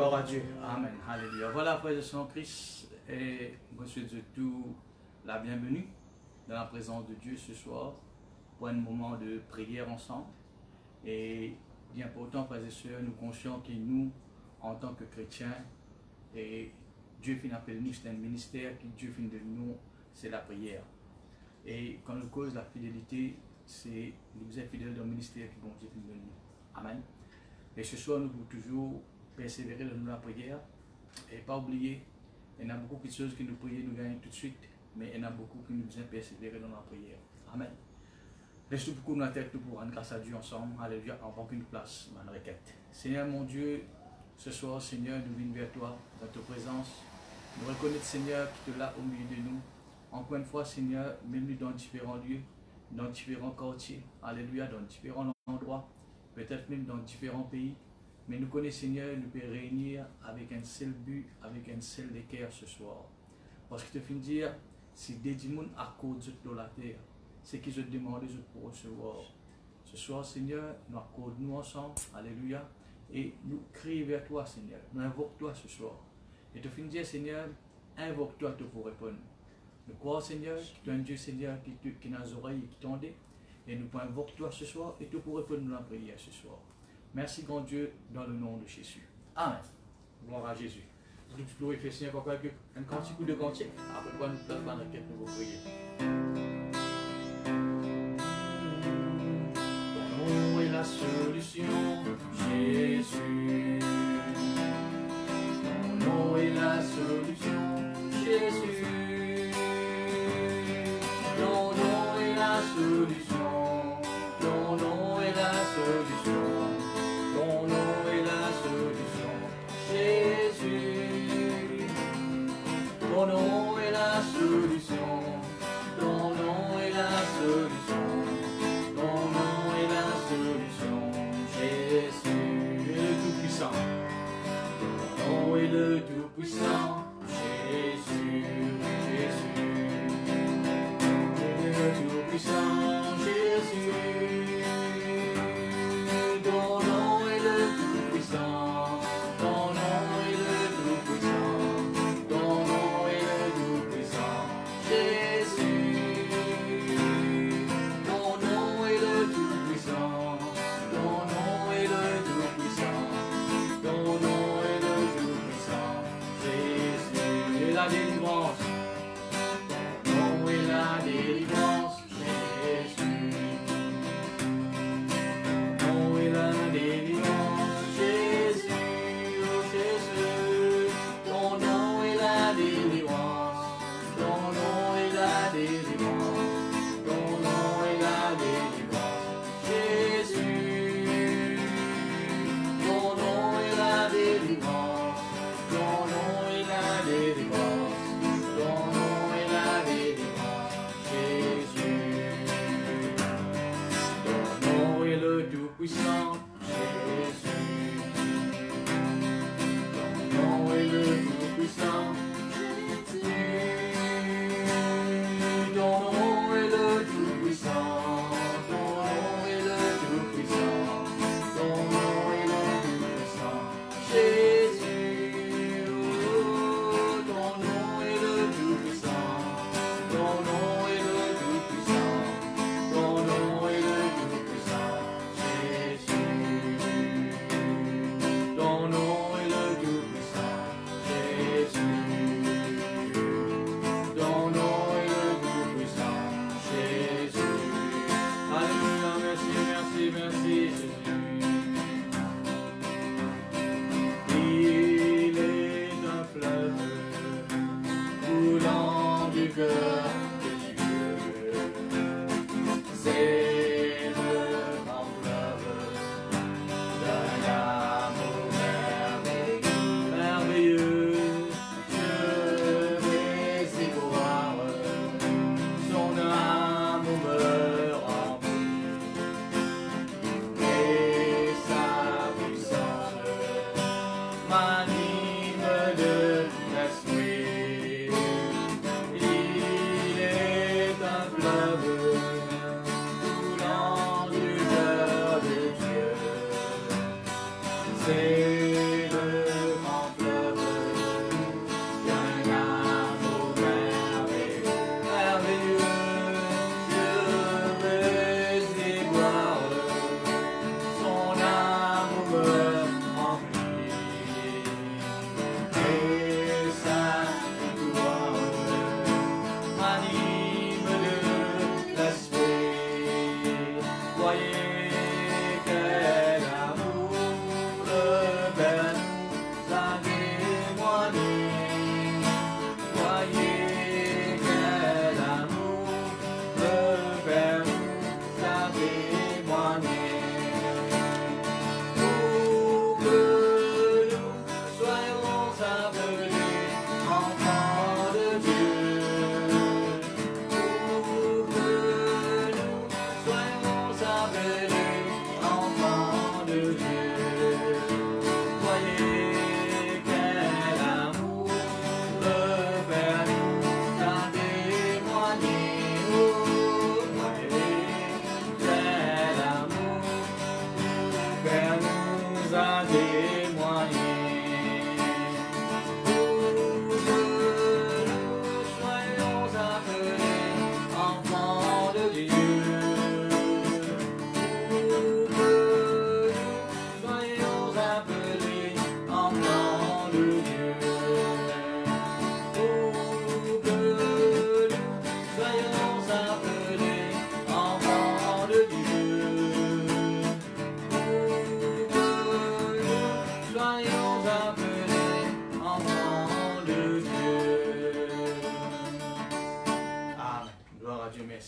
Gloire à Dieu. Amen. Alléluia. Voilà, frères et sœurs en Christ, et je souhaite tout la bienvenue dans la présence de Dieu ce soir pour un moment de prière ensemble. Et bien important, frères et sœurs, nous conscients que nous, en tant que chrétiens, et Dieu finit appelle nous, c'est un ministère que Dieu finit de nous, c'est la prière. Et quand nous cause la fidélité, c'est nous êtes fidèles dans le ministère que bon Dieu finit de nous. Amen. Et ce soir, nous devons toujours persévérer dans la prière et pas oublier, il y a beaucoup de choses que nous prions, nous gagnons tout de suite, mais il y en a beaucoup qui nous besoin persévérer dans la prière. Amen. Laisse-nous beaucoup de la tête pour rendre grâce à Dieu ensemble. Alléluia, en qu'une place dans la requête. Seigneur mon Dieu, ce soir, Seigneur, nous venons vers toi, dans ta présence. Nous reconnaissons, Seigneur, que tu es là au milieu de nous. Encore une fois, Seigneur, même nous dans différents lieux, dans différents quartiers, Alléluia, dans différents endroits, peut-être même dans différents pays. Mais nous connaissons, Seigneur, nous pouvons réunir avec un seul but, avec un seul équerre ce soir. Parce que tu finis de dire, si des gens à cause de la terre, c'est qu'ils ont demandé pour recevoir. Ce soir, Seigneur, nous accordons-nous ensemble, Alléluia, et nous crions vers toi, Seigneur. Nous invoquons toi ce soir. Et tu finis de dire, Seigneur, invoque-toi pour répondre. Nous croyons, Seigneur, que tu es un Dieu, Seigneur, qui a des oreilles et qui t'endait. Et nous invoquons toi ce soir et tu pour répondre à la prière ce soir. Merci, grand Dieu, dans le nom de Jésus. Amen. Gloire à Jésus. Nous pouvons faire Seigneur encore un cantique de cantique. Après quoi, nous plaçons dans la quête, nous allons prier. Ton nom est la solution, Jésus. Ton nom est la solution, Jésus. Ton nom est la solution. Ton nom est la solution. Ton nom est la solution, Jésus. Ton nom est la solution. Ton nom est la solution. Ton nom est la solution, Jésus. Le Tout-Puissant. Ton nom est le Tout-Puissant, Jésus. Jésus. Le Tout-Puissant, Jésus.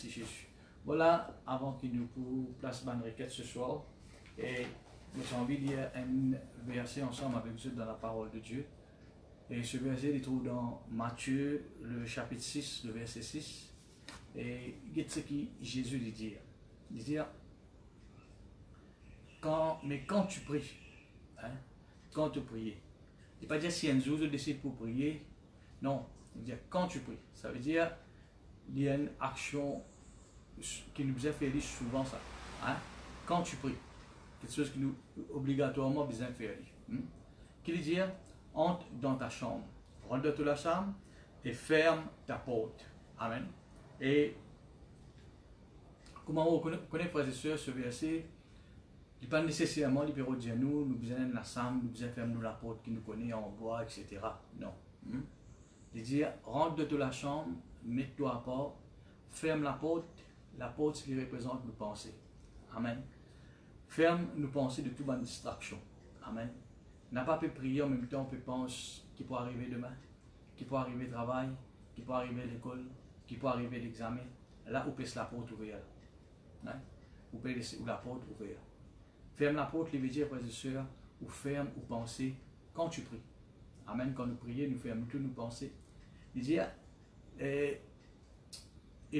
Merci Jésus. Voilà, avant qu'il nous place une requête ce soir, et j'ai envie de lire un verset ensemble avec vous dans la parole de Dieu. Et ce verset, il trouve dans Matthieu, le chapitre 6, le verset 6. Et il ce que Jésus lui dit. Il dit, quand tu pries, hein, quand tu pries, il ne pas dire si un jour je décide pour prier, non, il dit quand tu pries. Ça veut dire, il y a une action qui nous a fait souvent ça. Hein, quand tu pries, quelque chose qui nous obligatoirement besoin de faire. Qui dit, entre dans ta chambre, rentre dans la chambre et ferme ta porte. Amen. Et comment on connaît, frères et sœurs, ce verset, il n'est pas nécessairement il peut dire nous besoin de la chambre, nous besoin de fermer la porte qui nous connaît en bois, etc. Non. Il dit, rentre dans la chambre, mets-toi à part, ferme la porte ce qui représente nos pensées. Amen. Ferme nos pensées de toute bonne distraction. Amen. N'a pas pu prier en même temps, on peut penser qu'il peut arriver demain, qu'il peut arriver au travail, qu'il peut arriver à l'école, qu'il peut arriver à l'examen. Là, on peut la porte ouverte. Hein? On peut laisser la porte ouverte. Ferme la porte, les veut dire, frères et sœurs, ou ferme ou pensez quand tu pries. Amen. Quand nous prions, nous fermons toutes nos pensées. Il dit, et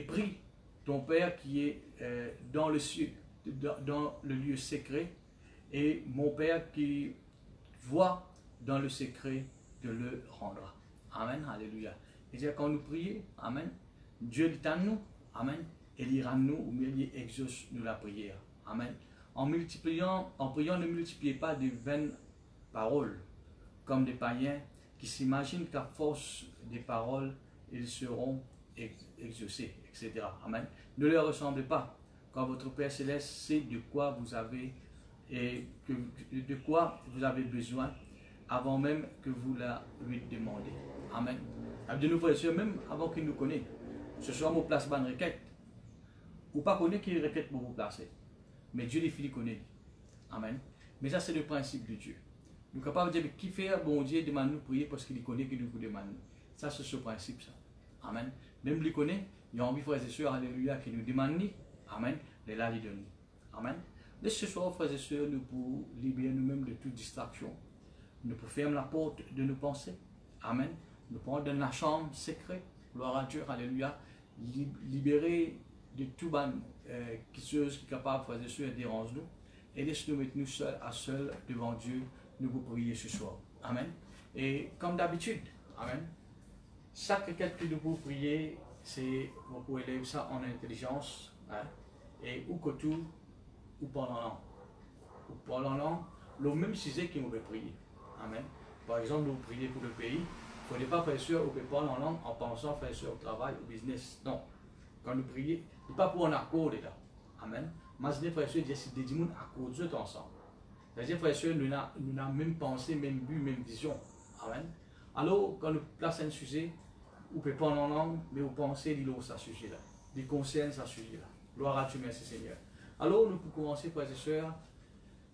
prie ton Père qui est dans le lieu secret, et mon Père qui voit dans le secret te le rendra. Amen. Alléluia. C'est-à-dire quand nous prions, Amen, Dieu dit à nous, Amen, et il ira nous, ou bien il exauce nous la prière. Amen. En priant, ne multipliez pas de vaines paroles, comme des païens qui s'imaginent qu'à force des paroles, ils seront exaucés, etc. Amen. Ne leur ressemblez pas, car votre Père Céleste sait de quoi vous avez besoin avant même que vous la lui demandez. Amen. De nous, frères et sœurs, même avant qu'il nous connaisse, ce soit mon place bonne requête, ou pas connaître qu'il requête pour vous placer. Mais Dieu les filles connaît. Amen. Mais ça, c'est le principe de Dieu. Nous sommes capables de dire, qui fait bon Dieu demande nous prier parce qu'il connaît qu'il nous demande. Ça, c'est ce principe. Ça. Amen. Même lui connaît, il a envie, frères et sœurs, alléluia, qu'il nous demande. Amen. Les là, il donne. Amen. Mais ce soir, frères et sœurs, nous pouvons libérer nous-mêmes de toute distraction. Nous pouvons fermer la porte de nos pensées. Amen. Nous pouvons dans la chambre secrète. Gloire à Dieu. Alléluia. Libérer de tout ban quelque chose qui est capable, frères et sœurs, de déranger nous. Et laisse-nous mettre nous seuls à seul devant Dieu. Nous vous prier ce soir. Amen. Et comme d'habitude, Amen. Chaque requête que nous pouvons prier, c'est vous pouvez élever ça en intelligence. Hein, et ou que tout, ou pendant l'an. Ou pendant l'an, le même sujet que nous pouvons prier. Amen. Par exemple, nous prions pour le pays. Il ne faut pas faire sûr, ou parler en langue en pensant faire sûr au travail, au business. Non. Quand nous prions, ce n'est pas pour un accord là. Amen. Mais frère et sœurs, c'est des gens accordés ensemble. C'est-à-dire, frère et sœurs, nous avons même pensée, même but, même vision. Amen. Alors, quand nous plaçons un sujet, ou peut parler en langue, mais vous pensez de ce sujet-là. Des concerne ce sujet-là. Gloire à Dieu, merci Seigneur. Alors, nous pouvons commencer, frères et sœurs,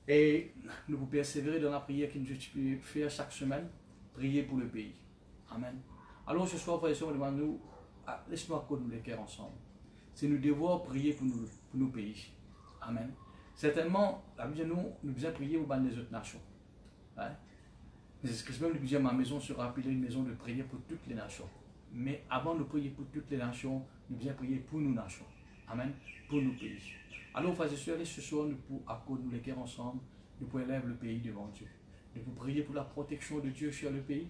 et nous pouvons persévérer dans la prière que nous pouvons faire chaque semaine, prier pour le pays. Amen. Alors, ce soir, frères et sœurs, nous laisse-nous accorder les cœurs ensemble. C'est nous devoir prier pour nos pays. Amen. Certainement, la Bible dit nous devons prier pour les autres nations. Hein? Jésus-Christ même nous dit ma maison sera appelée une maison de prière pour toutes les nations. Mais avant de prier pour toutes les nations, nous devons prier pour nos nations. Amen. Pour nos pays. Alors, frères et sœurs, ce soir, nous pouvons accorder les cœurs ensemble. Nous pouvons élever le pays devant Dieu. Nous pouvons prier pour la protection de Dieu sur le pays.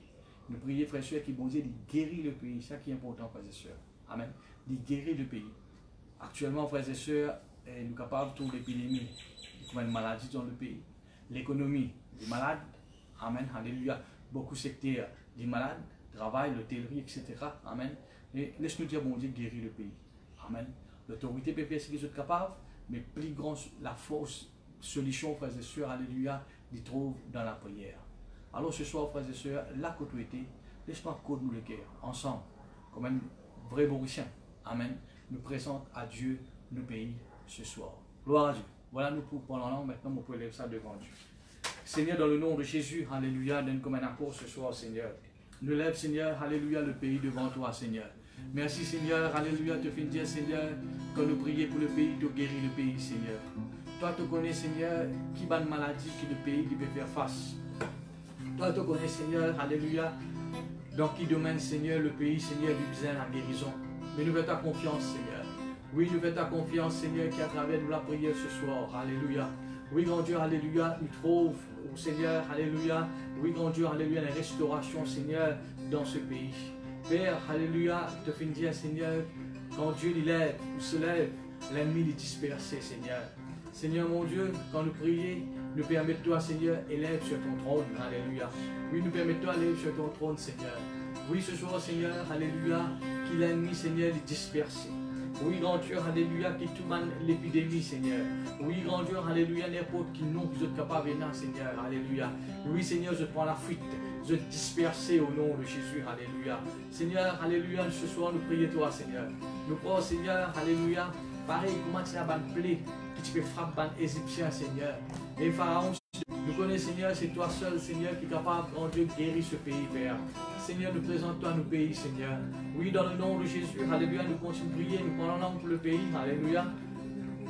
Nous prions, frères et sœurs, qui bon Dieu, de guérir le pays. C'est ça qui est important, frères et sœurs. Amen. De guérir le pays. Actuellement, frères et sœurs, nous sommes capables de trouver l'épidémie, comme une maladie dans le pays. L'économie, des malades. Amen. Alléluia. Beaucoup de secteurs, des malades, travail, l'hôtellerie, etc. Amen. Et laisse-nous dire, bon Dieu, guérir le pays. Amen. L'autorité peut faire ce qu'ils sont capables, mais plus grande la force, solution, frères et sœurs, alléluia, ils trouvent dans la prière. Alors ce soir, frères et sœurs, la autorité, laisse-nous accorder nous le cœur, ensemble, comme un vrai Bourissien. Amen. Nous présente à Dieu nos pays ce soir. Gloire à Dieu. Voilà nous pour pendant l'an, maintenant on peut lever ça devant Dieu. Seigneur, dans le nom de Jésus, alléluia, donne comme un accord ce soir, Seigneur. Nous lève, Seigneur, alléluia, le pays devant toi, Seigneur. Merci Seigneur, alléluia, te fais dire Seigneur, quand nous prions pour le pays, tu guéris le pays Seigneur. Toi tu connais Seigneur, qui va de maladie que le pays peut faire face. Toi tu connais Seigneur, alléluia, dans qui domaine Seigneur, le pays Seigneur lui besoin la guérison. Mais nous faisons ta confiance Seigneur. Oui, nous faisons ta confiance Seigneur qui à travers nous la prière ce soir, alléluia. Oui, grand Dieu, alléluia, nous trouve, oh Seigneur, alléluia. Oui, grand Dieu, alléluia, la restauration, Seigneur, dans ce pays. Père, alléluia, te fais dire, Seigneur, quand Dieu lève ou se lève, l'ennemi est dispersé, Seigneur. Seigneur, mon Dieu, quand nous prions, nous permettons-toi, Seigneur, élève sur ton trône, alléluia. Oui, nous permettons-toi, élève sur ton trône, Seigneur. Oui, ce soir, Seigneur, alléluia, qu'il l'ennemi, Seigneur, est dispersé. Oui, grand Dieu, alléluia, qui tout l'épidémie, Seigneur. Oui, grand Dieu, alléluia, n'importe qui non, vous êtes capable de venir, Seigneur, alléluia. Oui, Seigneur, je prends la fuite, je disperser au nom de Jésus, alléluia. Seigneur, alléluia, ce soir, nous prions toi, Seigneur. Nous prions, Seigneur, alléluia, pareil, comment tu as une plaie qui tu peux frapper un Égyptien, Seigneur. Et Pharaon, nous connaissons, Seigneur, c'est toi seul, Seigneur, qui est capable, grand Dieu, de guérir ce pays, Père. Seigneur, nous présentons nos pays, Seigneur. Oui, dans le nom de Jésus, alléluia, nous continuons de prier, nous prenons l'âme pour le pays, alléluia.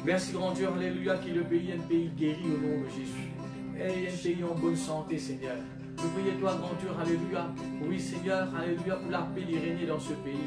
Merci, grand Dieu, alléluia, que le pays est un pays guéri au nom de Jésus. Et un pays en bonne santé, Seigneur. Nous prions toi, grand Dieu, alléluia. Oui, Seigneur, alléluia, pour la paix de régner dans ce pays.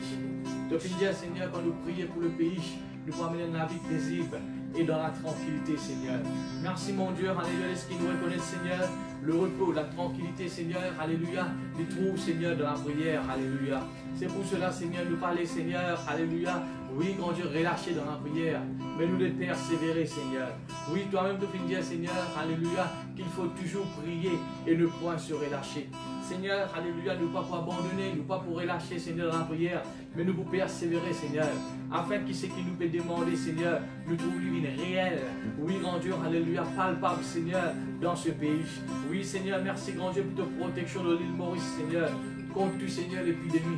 Te dire, Seigneur, quand nous prions pour le pays, nous pouvons amener la vie paisible et dans la tranquillité, Seigneur. Merci, mon Dieu, alléluia, ce qui nous reconnaît, Seigneur, le repos, la tranquillité, Seigneur, alléluia, les trouve, Seigneur, dans la prière, alléluia. C'est pour cela, Seigneur, nous parler, Seigneur, alléluia. Oui, grand Dieu, relâcher dans la prière, mais nous les persévérer, Seigneur. Oui, toi-même, tu finis dire, Seigneur, alléluia, qu'il faut toujours prier et ne point se relâcher. Seigneur, alléluia, nous pas pour abandonner, nous pas pour relâcher, Seigneur, dans la prière, mais nous pour persévérer, Seigneur, afin qu'il sait qui nous peut demander, Seigneur, nous trouve une réelle, oui, grand Dieu, alléluia, palpable, Seigneur, dans ce pays. Oui, Seigneur, merci, grand Dieu, pour ta protection de l'île Maurice, Seigneur, contre tu, Seigneur, l'épidémie.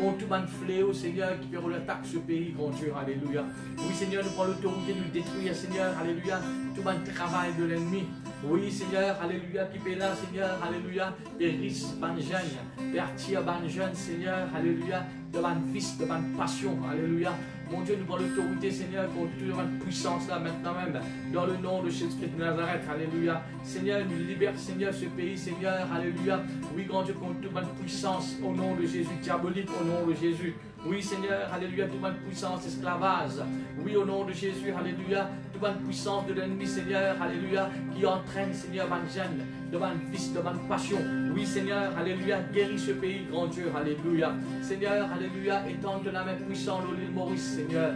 Contre tout le fléau, Seigneur, qui peut attaquer ce pays, grand Dieu, alléluia. Oui, Seigneur, nous prenons l'autorité de nous détruire, Seigneur, alléluia, tout le travail de l'ennemi. Oui, Seigneur, alléluia, qui peut là, Seigneur, alléluia, et risque, ban jeune, pertir, ban jeune, Seigneur, alléluia, de ban fils, de ban passion, alléluia. Mon Dieu, nous prenons l'autorité, Seigneur, contre toute la puissance là, maintenant même, dans le nom de Jésus-Christ de Nazareth, alléluia. Seigneur, nous libère, Seigneur, ce pays, Seigneur, alléluia. Oui, grand Dieu, contre toute la puissance, au nom de Jésus, diabolique, au nom de Jésus. Oui, Seigneur, alléluia, toute la puissance esclavage. Oui, au nom de Jésus, alléluia, toute la puissance de l'ennemi, Seigneur, alléluia, qui entraîne, Seigneur, ban jeune, de ban fils, de ban passion. Oui, Seigneur, alléluia, guéris ce pays, grand Dieu, alléluia. Seigneur, alléluia, étends de la main puissante de l'île Maurice, Seigneur.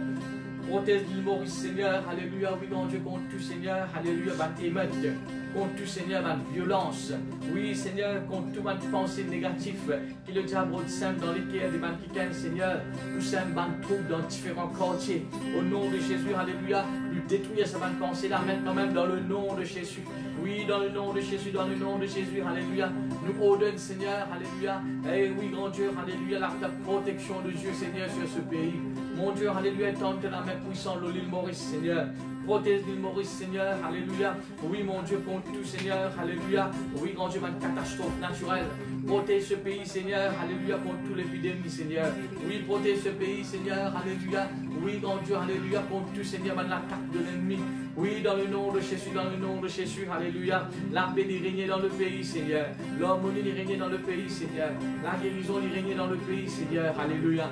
Protège l'île Maurice, Seigneur, alléluia, oui, grand Dieu, contre tout, Seigneur, alléluia, ban émeute, contre tout, Seigneur, ban violence. Oui, Seigneur, contre tout, ban pensée négative, qui le diable sème dans les cœurs des ban qui Seigneur, nous sommes ban troubles dans différents quartiers. Au nom de Jésus, alléluia, nous détruire cette ban pensée là, maintenant même, dans le nom de Jésus. Oui, dans le nom de Jésus, dans le nom de Jésus, alléluia. Nous ordonnons, Seigneur, alléluia. Et oui, grand Dieu, alléluia, la protection de Dieu, Seigneur, sur ce pays. Mon Dieu, alléluia, tente la main puissante de l'île Maurice, Seigneur. Protège l'île Maurice, Seigneur, alléluia. Oui, mon Dieu, contre tout, Seigneur, alléluia. Oui, grand Dieu, une catastrophe naturelle. Protège ce pays, Seigneur, alléluia, contre toute l'épidémie, Seigneur. Oui, protège ce pays, Seigneur, alléluia. Oui, grand Dieu, alléluia, contre tout, Seigneur, l'attaque de l'ennemi. Oui, dans le nom de Jésus, dans le nom de Jésus, alléluia. La paix y régner dans le pays, Seigneur. L'harmonie y régner dans le pays, Seigneur. La guérison y régner dans le pays, Seigneur, alléluia.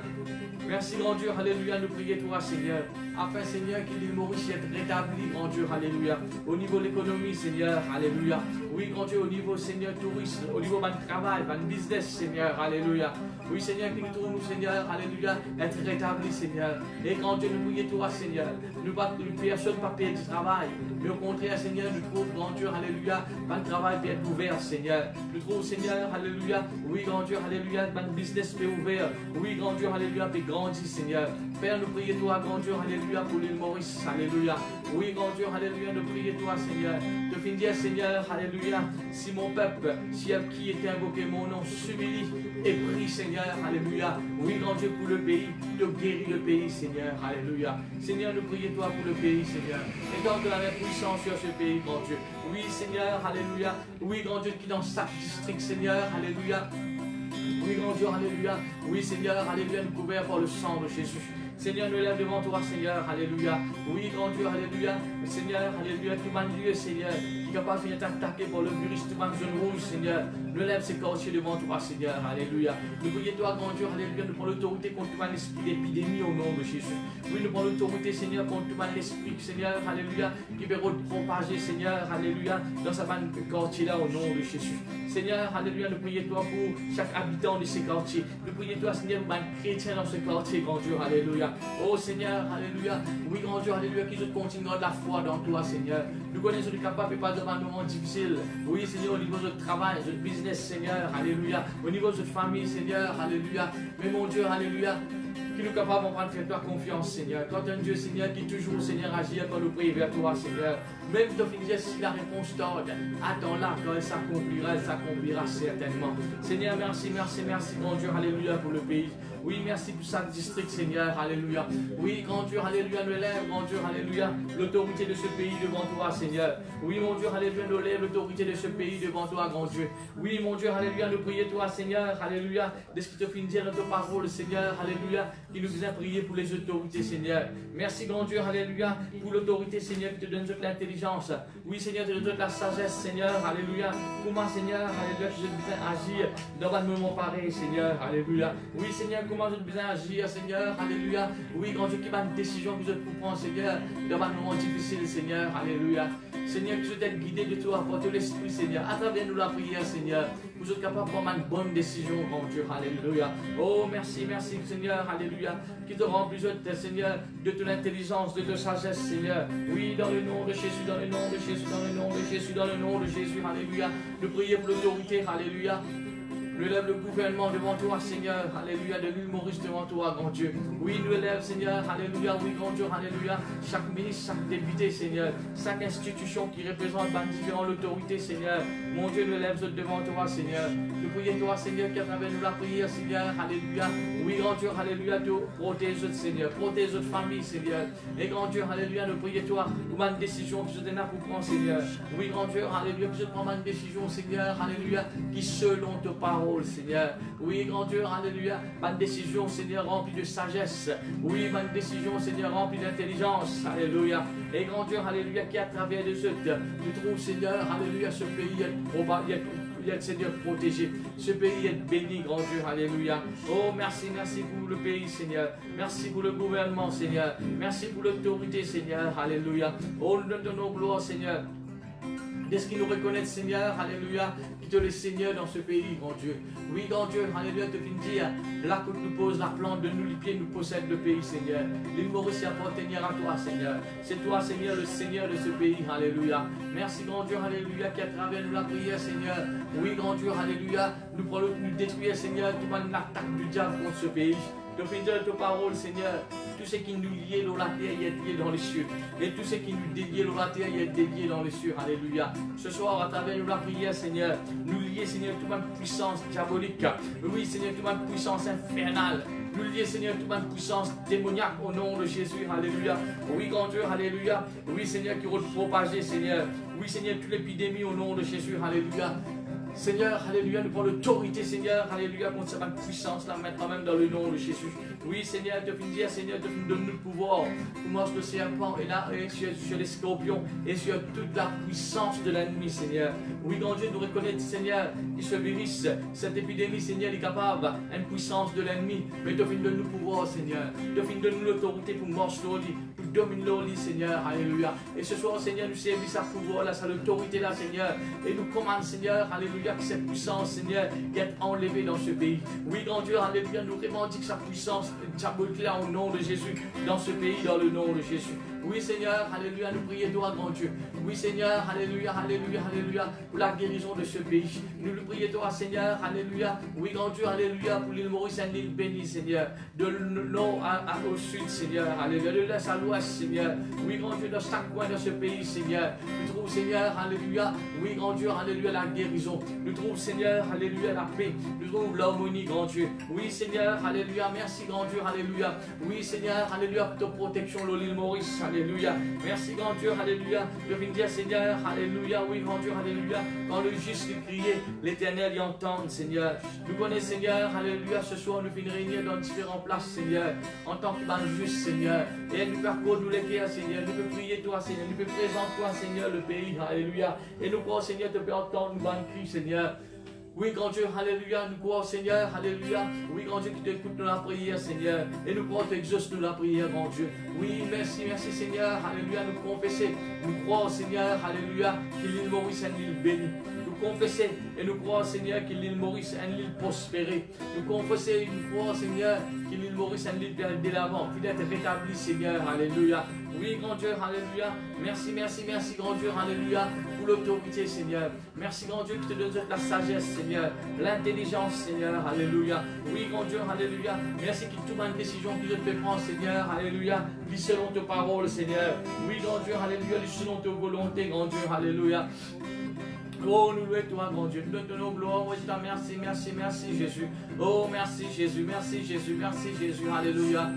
Merci, grand Dieu, alléluia, nous prions toi, Seigneur, afin, Seigneur, qu'il l'île Maurice soit rétabli, grand Dieu, alléluia, au niveau de l'économie, Seigneur, alléluia, oui, grand Dieu, au niveau, Seigneur, tourisme, au niveau de travail, de business, Seigneur, alléluia, oui, Seigneur, qu'il nous, Seigneur, alléluia, être rétabli, Seigneur, et grand Dieu, nous prions toi, Seigneur, nous personne pas perdre du travail, mais au contraire, Seigneur, nous trouvons, grand Dieu, alléluia, le travail peut être ouvert, Seigneur, nous trouvons, Seigneur, alléluia, oui, grand Dieu, alléluia, le business peut ouvert, oui, grand Dieu, alléluia, peut grandir, Seigneur, Père, nous prions toi, grand Dieu, alléluia, pour l'île Maurice, alléluia, oui, grand Dieu, alléluia, nous prions toi, Seigneur, de finir, Seigneur, alléluia, si mon peuple, si elle qui était invoqué mon nom, s'humilie et prie, Seigneur, alléluia, oui, grand Dieu, pour le pays, de guérir le pays, Seigneur, alléluia, Seigneur, nous prions toi pour le pays, Seigneur, et donc de la même puissance sur ce pays, grand Dieu, oui, Seigneur, alléluia, oui, grand Dieu, qui dans chaque district, Seigneur, alléluia, Oui, grand Dieu, alléluia. Oui, Seigneur, alléluia, nous couverts par le sang de Jésus. Seigneur, nous lève devant toi, Seigneur, alléluia. Oui, grand Dieu, alléluia. Seigneur, alléluia, tout man Dieu, Seigneur, qui est capable de venir t'attaquer par le virus, tout man zone rouge, Seigneur. Nous lève ces quartiers devant toi, Seigneur, alléluia. Nous prions toi, grand Dieu, alléluia, nous prenons l'autorité contre tout man esprit d'épidémie au nom de Jésus. Oui, nous prenons l'autorité, Seigneur, contre tout man l'esprit, Seigneur, alléluia, qui veut propager, Seigneur, alléluia, dans sa man quartier-là au nom de Jésus. Seigneur, alléluia, nous prions toi pour chaque habitant de ces quartiers. Nous prions toi, Seigneur, pour les chrétiens dans ce quartier, grand Dieu, alléluia. Oh Seigneur, alléluia. Oui, grand Dieu, alléluia, qu'ils continuent de la foi dans toi, Seigneur. Nous connaissons le capable et pas devant un moment difficile. Oui, Seigneur, au niveau de notre travail, de notre business, Seigneur, alléluia. Au niveau de notre famille, Seigneur, alléluia. Mais mon Dieu, alléluia, qui nous capable de prendre faire confiance, Seigneur. Toi, un Dieu, Seigneur, qui toujours, Seigneur, agit quand nous prions vers toi, Seigneur. Même si la réponse tarde, attends-la, quand elle s'accomplira certainement. Seigneur, merci, merci, merci, grand Dieu, alléluia, pour le pays. Oui, merci pour chaque district, Seigneur, alléluia. Oui, grand Dieu, alléluia, nous lève, grand Dieu, alléluia, l'autorité de ce pays devant toi, Seigneur. Oui, mon Dieu, alléluia, nous lève l'autorité de ce pays devant toi, grand Dieu. Oui, mon Dieu, alléluia, nous prions toi, Seigneur, alléluia, de ce qui te finit dire notre parole, Seigneur, alléluia, qui nous vient prier pour les autorités, Seigneur. Merci, grand Dieu, alléluia, pour l'autorité, Seigneur, qui te donne toute l'intelligence. Oui, Seigneur, tu te donne la sagesse, Seigneur, alléluia. Comment, Seigneur, alléluia, je besoin agir dans un moment pareil, Seigneur, alléluia. Oui, Seigneur, comment je besoin agir, Seigneur, alléluia. Oui, grand Dieu, qui m'a une décision que je peux prendre, Seigneur, dans un moment difficile, Seigneur, alléluia. Seigneur, que je t'ai guidé de toi, apporter l'Esprit, Seigneur. À travers nous la prière, Seigneur. Vous êtes capable de prendre une bonne décision, grand Dieu, alléluia. Oh, merci, merci, Seigneur, alléluia. Qui te remplit, Seigneur, de ton intelligence, de ta sagesse, Seigneur. Oui, dans le nom de Jésus, dans le nom de Jésus, dans le nom de Jésus, dans le nom de Jésus, alléluia. De prier pour l'autorité, alléluia. Nous élève le gouvernement devant toi, Seigneur, alléluia, de l'île Maurice devant toi, grand Dieu. Oui, nous élève, Seigneur, alléluia, oui, grand Dieu, alléluia, chaque ministre, chaque député, Seigneur, chaque institution qui représente différentes autorités, Seigneur. Mon Dieu, nous élève devant toi, Seigneur. Nous prions toi, Seigneur, qui à travers nous la prière, Seigneur, alléluia. Oui, grand Dieu, alléluia, de protège notre Seigneur, protège notre famille, Seigneur. Et grand Dieu, alléluia, nous prions toi pour une décision que je donne pour prendre, Seigneur. Oui, grand Dieu, alléluia, que je prends une décision, Seigneur, alléluia, qui selon te parole. Seigneur, oui, grand Dieu, alléluia, ma décision, Seigneur, remplie de sagesse, oui, ma décision, Seigneur, remplie d'intelligence, alléluia, et grand Dieu, alléluia, qui à travers de ce nous trouve, Seigneur, alléluia, ce pays est Seigneur protégé, ce pays est béni, grand Dieu, alléluia. Oh, merci, merci pour le pays, Seigneur, merci pour le gouvernement, Seigneur, merci pour l'autorité, Seigneur, alléluia. Oh, nous donnons gloire, Seigneur. De ce qui nous reconnaît, Seigneur, alléluia, qui te le Seigneur dans ce pays, grand Dieu. Oui, grand Dieu, alléluia, te viens dire, là que nous pose la plante de nous, les pieds nous possède le pays, Seigneur. L'île Maurice appartenir à toi, Seigneur. C'est toi, Seigneur, le Seigneur de ce pays, alléluia. Merci, grand Dieu, alléluia, qui à travers nous la prière, Seigneur. Oui, grand Dieu, alléluia, nous détruire, Seigneur, tout une attaque du diable contre ce pays. De finir de ta parole, Seigneur, tout ce qui nous lie dans la terre, il est lié dans les cieux. Et tout ce qui nous délie dans la terre, il est délié dans les cieux. Alléluia. Ce soir, à travers nous la prière, Seigneur, nous lier, Seigneur, toute ma puissance diabolique. Oui, Seigneur, toute ma puissance infernale. Nous lier, Seigneur, toute ma puissance démoniaque au nom de Jésus. Alléluia. Oui, grand Dieu, alléluia. Oui, Seigneur, qui roule propager, Seigneur. Oui, Seigneur, toute l'épidémie au nom de Jésus. Alléluia. Seigneur, alléluia, nous prenons l'autorité, Seigneur, alléluia, contre cette puissance, là, maintenant même dans le nom de Jésus. Oui, Seigneur, te finis dire, Seigneur, te finis donner le pouvoir pour manger le serpent et là, sur les scorpions et sur toute la puissance de l'ennemi, Seigneur. Oui, grand Dieu, nous reconnaître, Seigneur, que ce virus, cette épidémie, Seigneur, est capable, une puissance de l'ennemi, mais te finis donner le pouvoir, Seigneur. Te finis donner l'autorité pour manger le lit, pour dominer le lit, Seigneur, alléluia. Et ce soir, Seigneur, nous servir sa pouvoir, là, sa autorité, là, Seigneur, et nous commande, Seigneur, alléluia, que cette puissance, Seigneur, qui est enlevée dans ce pays. Oui, grand Dieu, alléluia, nous revendiquons sa puissance diabolique là au nom de Jésus, dans ce pays, dans le nom de Jésus. Oui, Seigneur, alléluia, nous prions toi, grand Dieu. Oui, Seigneur, alléluia, alléluia, alléluia, pour la guérison de ce pays. Nous le prions toi, Seigneur, alléluia. Oui, grand Dieu, alléluia, pour l'île Maurice, une île bénie, Seigneur. De nord au sud, Seigneur, alléluia. De l'est à l'ouest, Seigneur. Oui, grand Dieu, dans chaque coin de ce pays, Seigneur. Nous trouvons, Seigneur, alléluia. Oui, grand Dieu, alléluia, la guérison. Nous trouvons, Seigneur, alléluia, la paix. Nous trouvons l'harmonie, grand Dieu. Oui, Seigneur, alléluia. Merci, grand Dieu, alléluia. Oui, Seigneur, alléluia, pour ta protection, l'île Maurice, alléluia. Merci, grand Dieu, alléluia. Je viens dire, Seigneur, alléluia. Oui, grand Dieu, alléluia. Quand le juste criait, l'Éternel y entend, Seigneur. Nous connaissons, Seigneur, alléluia. Ce soir, nous venons réunir dans différentes places, Seigneur, en tant que juste, Seigneur. Et nous pouvons nous léguer, Seigneur. Nous pouvons prier, toi, Seigneur. Nous pouvons présenter, toi, Seigneur, le pays, alléluia. Et nous croyons, Seigneur, te faire entendre nous ban cri, Seigneur. Oui, grand Dieu, alléluia, nous croyons, Seigneur, alléluia. Oui, grand Dieu, qui t'écoute dans la prière, Seigneur. Et nous croyons, t'exauces nous la prière, grand Dieu. Oui, merci, merci, Seigneur, alléluia, nous confesser. Nous croyons, Seigneur, alléluia, que l'île Maurice est une île bénie. Nous confesser et nous croyons, Seigneur, que l'île Maurice est une île prospérée. Nous confesser et nous croyons, Seigneur, que l'île Maurice est une île de l'avant, puis d'être rétablie, Seigneur, alléluia. Oui, grand Dieu, alléluia. Merci, merci, merci, grand Dieu, alléluia, pour l'autorité, Seigneur. Merci, grand Dieu, qui te donne la sagesse, Seigneur, l'intelligence, Seigneur, alléluia. Oui, grand Dieu, alléluia. Merci que toute bonne décision que je te prends, Seigneur, alléluia, lis selon tes paroles, Seigneur. Oui, grand Dieu, alléluia, lis selon tes volontés, grand Dieu, alléluia. Oh, nous louons toi, grand Dieu. Nous te donnons gloire. Oui, merci, merci, merci, Jésus. Oh, merci, Jésus, merci, Jésus, merci, Jésus. Alléluia.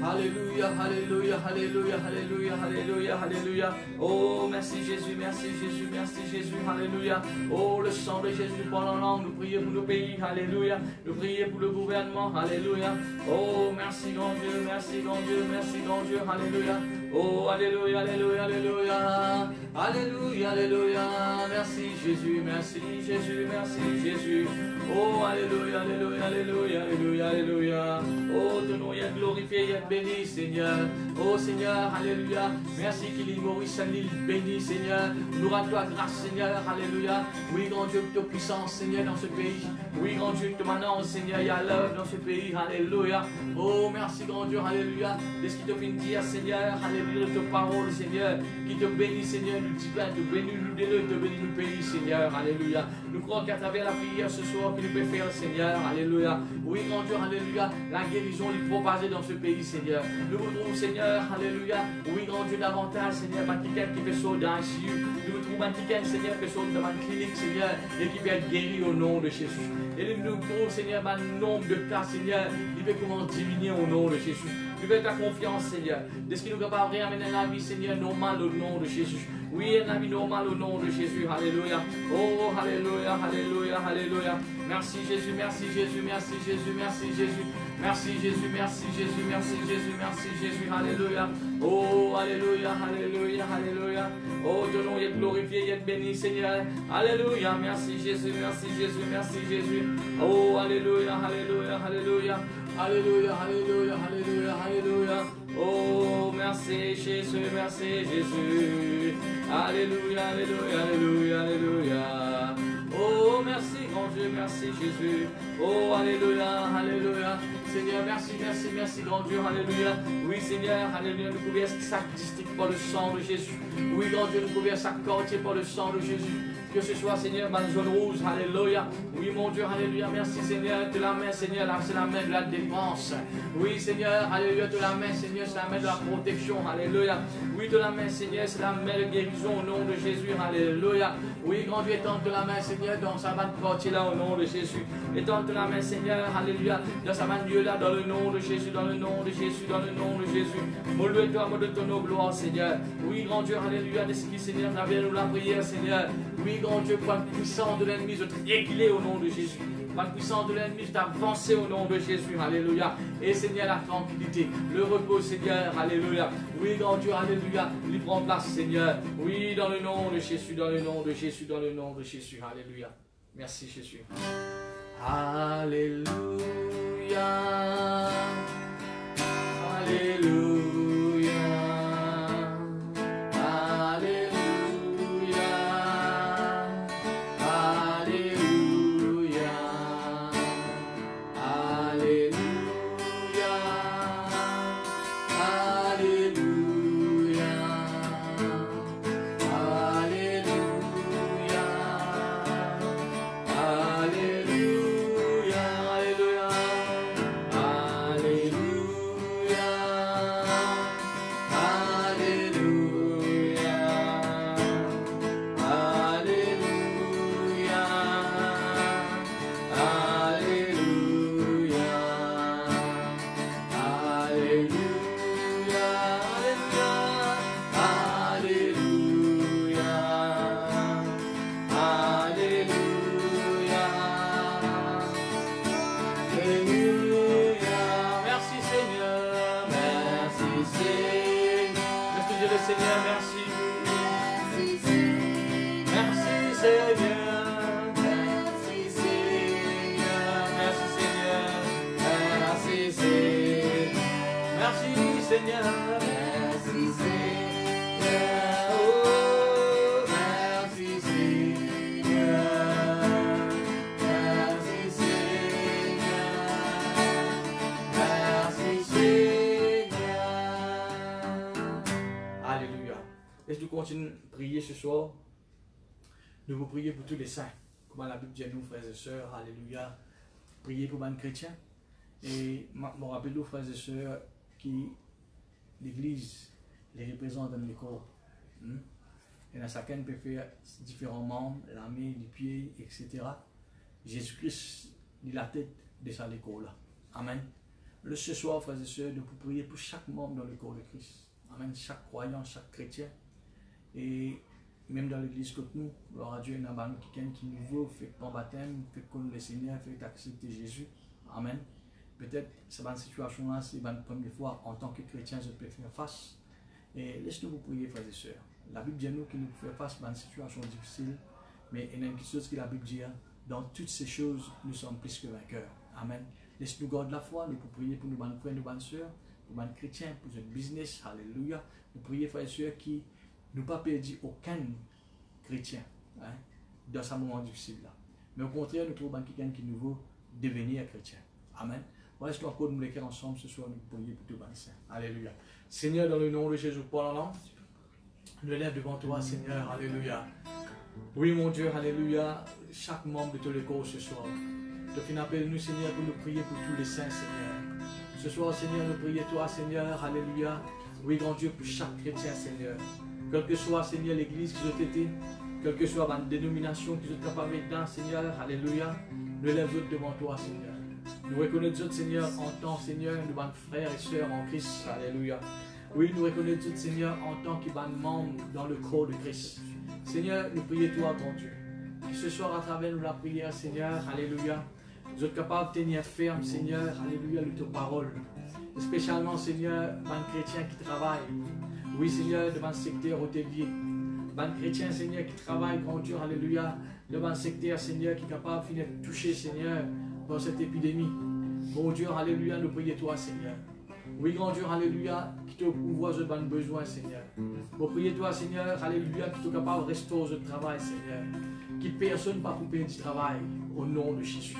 Alléluia, alléluia, alléluia, alléluia, alléluia, alléluia. Oh, merci Jésus, merci Jésus, merci Jésus, alléluia. Oh, le sang de Jésus, nous parlons en langue, nous prions pour nos pays, alléluia. Nous prions pour le gouvernement, alléluia. Oh, merci grand Dieu, merci grand Dieu, merci grand Dieu, alléluia. Oh, alléluia, alléluia, alléluia. Alléluia, alléluia. Merci Jésus, merci Jésus, merci Jésus. Oh, alléluia, alléluia, alléluia, alléluia, alléluia. Oh, ton nom est glorifié, est béni, Seigneur. Oh, Seigneur, alléluia. Merci qu'il est Maurice, l'île béni, Seigneur. Nous rendons grâce, Seigneur, alléluia. Oui, grand Dieu, que ta puissance, Seigneur, dans ce pays. Oui, grand Dieu, que maintenant, Seigneur, il y a l'œuvre dans ce pays, alléluia. Oh, merci, grand Dieu, alléluia. De ce qui te fait dire, Seigneur, alléluia, de ta parole, Seigneur, qui te bénit, Seigneur, nous divin, te bénit, nous déle, te bénit, nous pays, Seigneur, alléluia. Nous croyons qu'à travers la prière ce soir, que nous pouvons faire, Seigneur, alléluia. Oui, grand Dieu, alléluia, la guérison est propagée dans ce pays, Seigneur. Nous voudrons, Seigneur, alléluia, oui, grand Dieu, davantage, Seigneur, quelqu'un qui peut sauter dans l'ICU. Nous trouvons quelqu'un, Seigneur, qui peut sauter dans la clinique, Seigneur, et qui peut être guéri au nom de Jésus. Et nous trouvons, Seigneur, un nombre de cas, Seigneur, qui peut comment diminuer au nom de Jésus. Nous veux ta confiance, Seigneur. De ce qui nous capable de ramener la vie, Seigneur, normale au nom de Jésus. Oui, la vie normale au nom de Jésus. Alléluia. Oh, alléluia, alléluia, alléluia. Merci Jésus, merci Jésus, merci Jésus, merci Jésus. Merci Jésus, merci Jésus, merci Jésus, merci Jésus. Alléluia. Oh, alléluia, alléluia, alléluia. Oh, ton nom est glorifié, est béni, Seigneur. Alléluia. Merci Jésus, merci Jésus, merci Jésus. Oh, alléluia, alléluia, alléluia. Alléluia, alléluia, alléluia, alléluia. Oh, merci Jésus, merci Jésus. Alléluia, alléluia, alléluia, alléluia. Oh, merci grand Dieu, merci Jésus. Oh, alléluia, alléluia. Seigneur, merci, merci, merci grand Dieu, alléluia. Oui, Seigneur, alléluia, nous couvrons chaque district par le sang de Jésus. Oui, grand Dieu, nous couvrons chaque quartier par le sang de Jésus. Que ce soit, Seigneur, ma zone rouge, alléluia. Oui, mon Dieu, alléluia. Merci, Seigneur. De la main, Seigneur, là, c'est la main de la défense. Oui, Seigneur, alléluia. De la main, Seigneur, c'est la main de la protection, alléluia. Oui, de la main, Seigneur, c'est la main de guérison au nom de Jésus, alléluia. Oui, grand Dieu, étends de la main, Seigneur, dans sa main de quartier là, au nom de Jésus. Étends de la main, Seigneur, alléluia. Dans sa main de Dieu là, dans le nom de Jésus, dans le nom de Jésus, dans le nom de Jésus. Moule-toi, moule de ton gloire, Seigneur. Oui, grand Dieu, alléluia. De ce qui, Seigneur, nous la prière, Seigneur. Oui, grand Dieu, pas de puissance de l'ennemi, je te régler au nom de Jésus. Pas de puissance de l'ennemi, je t'avance au nom de Jésus. Alléluia. Et Seigneur, la tranquillité, le repos, Seigneur. Alléluia. Oui, grand Dieu, alléluia. Il prend place, Seigneur. Oui, dans le nom de Jésus, dans le nom de Jésus, dans le nom de Jésus. Alléluia. Merci, Jésus. Alléluia. Alléluia. le Seigneur, merci. Merci Seigneur. Merci Seigneur. Merci Seigneur. Merci Seigneur. Merci Seigneur. Merci Seigneur. Oh, merci Seigneur. Merci Seigneur. Merci Seigneur. Alléluia. Est-ce que nous continuons de prier ce soir? Nous vous prions pour tous les saints. Comment la Bible dit à nous, frères et sœurs, alléluia. Priez pour les chrétiens. Et je me rappelle, frères et sœurs, qui l'Église les représente dans les corps. Et dans chacun peut faire différents membres, la main, les pieds, etc. Jésus-Christ est la tête de ça l'école là. Amen. Ce soir, frères et sœurs, nous pouvons prier pour chaque membre dans le corps de Christ. Amen. Chaque croyant, chaque chrétien. Et même dans l'église comme nous, gloire à Dieu, il y a quelqu'un qui est nouveau, fait ton baptême, fait connaître le Seigneur, fait accepter Jésus. Amen. Peut-être cette situation-là, c'est la première fois en tant que chrétien, je peux faire face. Et laisse-nous vous prier, frères et sœurs. La Bible dit à nous que nous pouvons faire face à une situation difficile, mais il y a une chose que la Bible dit, dans toutes ces choses, nous sommes plus que vainqueurs. Amen. Laisse-nous garder la foi, nous pouvons prier pour nos frères, nos sœurs, pour nos chrétiens, pour notre business. Alléluia. Nous prions, frères et sœurs, qui nous pas perdu aucun chrétien dans ce moment difficile là. Mais au contraire, nous trouvons quelqu'un qui nous veut devenir chrétien. Amen. Voilà ce qu'on peut nous l'écrire ensemble ce soir, nous prions pour tout le saint. Alléluia. Seigneur, dans le nom de Jésus, parlant, nous lève devant toi, Seigneur. Alléluia. Oui, mon Dieu, alléluia. Chaque membre de tout le corps ce soir. Tu finis appel nous, Seigneur, pour nous prier pour tous les saints, Seigneur. Ce soir, Seigneur, nous prions toi, Seigneur. Alléluia. Oui, grand Dieu, pour chaque chrétien, Seigneur. Quelle que soit, Seigneur, l'église qui ont été, quelle que soit la dénomination qui sont capables maintenant, Seigneur, alléluia, nous lève devant toi, Seigneur. Nous reconnaissons, Seigneur, en tant, Seigneur, nous sommes frères et sœurs en Christ, alléluia. Oui, nous reconnaissons, Seigneur, en tant que membres dans le corps de Christ. Seigneur, nous prions toi, ton Dieu. Que ce soir, à travers nous la prière, Seigneur, alléluia, nous sommes capables de tenir ferme, Seigneur, alléluia, de tes paroles. Spécialement, Seigneur, les chrétiens qui travaillent. Oui, Seigneur, devant le secteur hôtelier. Les chrétiens, Seigneur, qui travaillent, grand Dieu, alléluia, devant le secteur, Seigneur, qui est capable de finir de toucher, Seigneur, dans cette épidémie. Bon Dieu, alléluia, nous prions toi, Seigneur. Oui, grand Dieu, alléluia, qui te pourvoit de nos besoins, Seigneur. Nous prions toi, Seigneur, alléluia, qui te capable de restaurer le travail, Seigneur. Qui personne pas pour payer du travail, au nom de Jésus.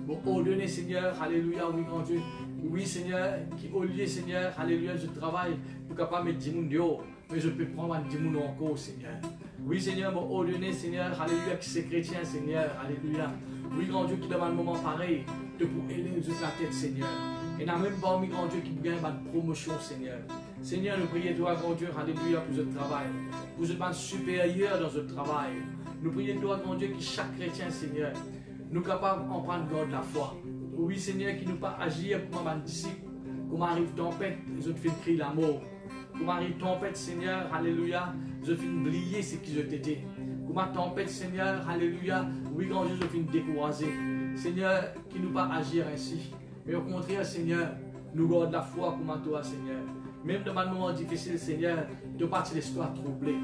Bon, ordonnez, Seigneur, alléluia, oui, grand Dieu. Oui, Seigneur, qui au lieu, Seigneur, alléluia, je travaille, pour capable de mettre 10 personnes dehors, mais je peux prendre 10 personnes encore, Seigneur. Oui, Seigneur, mon ordonné, Seigneur, alléluia, qui c'est chrétien, Seigneur, alléluia. Oui, grand Dieu, qui dans un moment pareil, de pour élever la tête, Seigneur. Et n'a même pas mis, grand Dieu, qui gagne une promotion, Seigneur. Seigneur, nous prions toi, grand Dieu, alléluia, pour ce travail. Pour ce supérieur dans ce travail. Nous prions toi, grand Dieu, qui chaque chrétien, Seigneur, nous capables d'en prendre garde la foi. Oui, Seigneur, qui nous pas agir comme un disciple. Comme arrive tempête, ils ont fait crier la mort. Comme arrive tempête, Seigneur, alléluia, ils ont fait briller ce qu'ils ont été. Comme tempête, Seigneur, alléluia, oui, grand Dieu, ils ont fait décourager. Seigneur, qui nous pas agir ainsi. Mais au contraire, Seigneur, nous garde la foi comme toi, Seigneur. Même dans un moment difficile, Seigneur, de partir l'histoire troublée.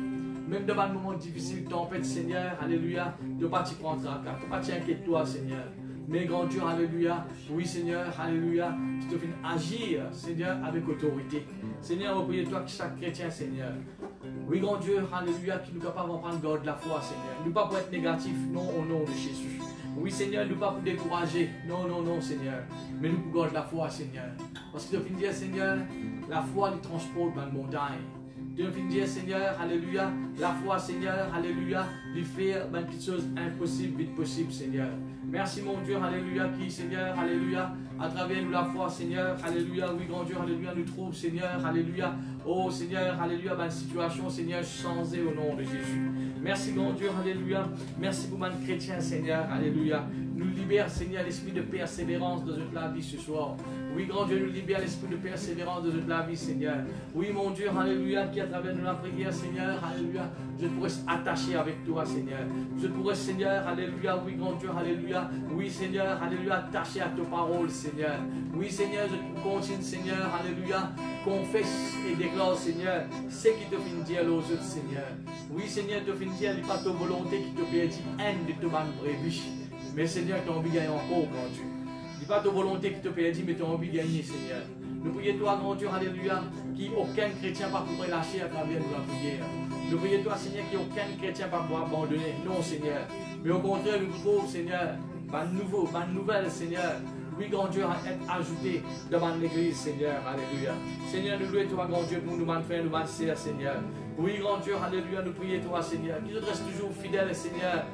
Même dans un moment difficile, tempête, Seigneur, alléluia, de partir prendre un cas, de partir inquiète-toi, Seigneur. Mais grand Dieu, alléluia, oui Seigneur, alléluia, tu te fais agir, Seigneur, avec autorité. Seigneur, on prie toi que chaque chrétien, Seigneur. Oui, grand Dieu, alléluia, qui nous capable de prendre garde de la foi, Seigneur. Nous pas pour être négatif, non, au nom de Jésus. Oui, Seigneur, nous pas pour décourager, non, non, non, Seigneur. Mais nous pour garder la foi, Seigneur. Parce que tu finis dire, Seigneur, la foi nous transporte dans la montagne. Tu finis dire, Seigneur, alléluia, la foi, Seigneur, alléluia, lui faire quelque chose impossible, vite possible, Seigneur. Merci mon Dieu, alléluia, qui, Seigneur, alléluia, à travers nous la foi, Seigneur, alléluia, oui, grand Dieu, alléluia, nous trouve, Seigneur, alléluia, oh Seigneur, alléluia, dans une situation, Seigneur, changée au nom de Jésus. Merci, grand Dieu, alléluia, merci pour mon chrétien, Seigneur, alléluia. Nous libère, Seigneur, l'esprit de persévérance dans notre vie ce soir. Oui, grand Dieu, nous libère l'esprit de persévérance de toute la vie, Seigneur. Oui, mon Dieu, alléluia, qui à travers de la prière, Seigneur, alléluia, je pourrais s'attacher avec toi, Seigneur. Je pourrais, Seigneur, alléluia, oui, grand Dieu, alléluia, oui, Seigneur, alléluia, attaché à tes paroles, Seigneur. Oui, Seigneur, je continue, Seigneur, alléluia, confesse et déclare, Seigneur, ce qui te fait dire aux autres, Seigneur. Oui, Seigneur, te fait dire, il n'est pas ta volonté qui te perdit haine de te brebis. Mais, Seigneur, tu as envie de gagner encore, grand Dieu. Ce n'est pas ta volonté qui te perdit, mais tu as envie de gagner, Seigneur. Nous prions toi, grand Dieu, alléluia, qu'aucun chrétien ne pourrait lâcher à travers la prière. Nous prions toi, Seigneur, qu'aucun chrétien ne pourra abandonner. Non, Seigneur. Mais au contraire, nous trouvons, Seigneur, une nouvelle, Seigneur. Oui, grand Dieu, à être ajouté devant l'église, Seigneur. Alléluia. Seigneur, nous louons toi, grand Dieu, pour nous faire, nous servir, Seigneur. Oui, grand Dieu, alléluia, nous prions toi, Seigneur. Qu'il reste toujours fidèle, Seigneur.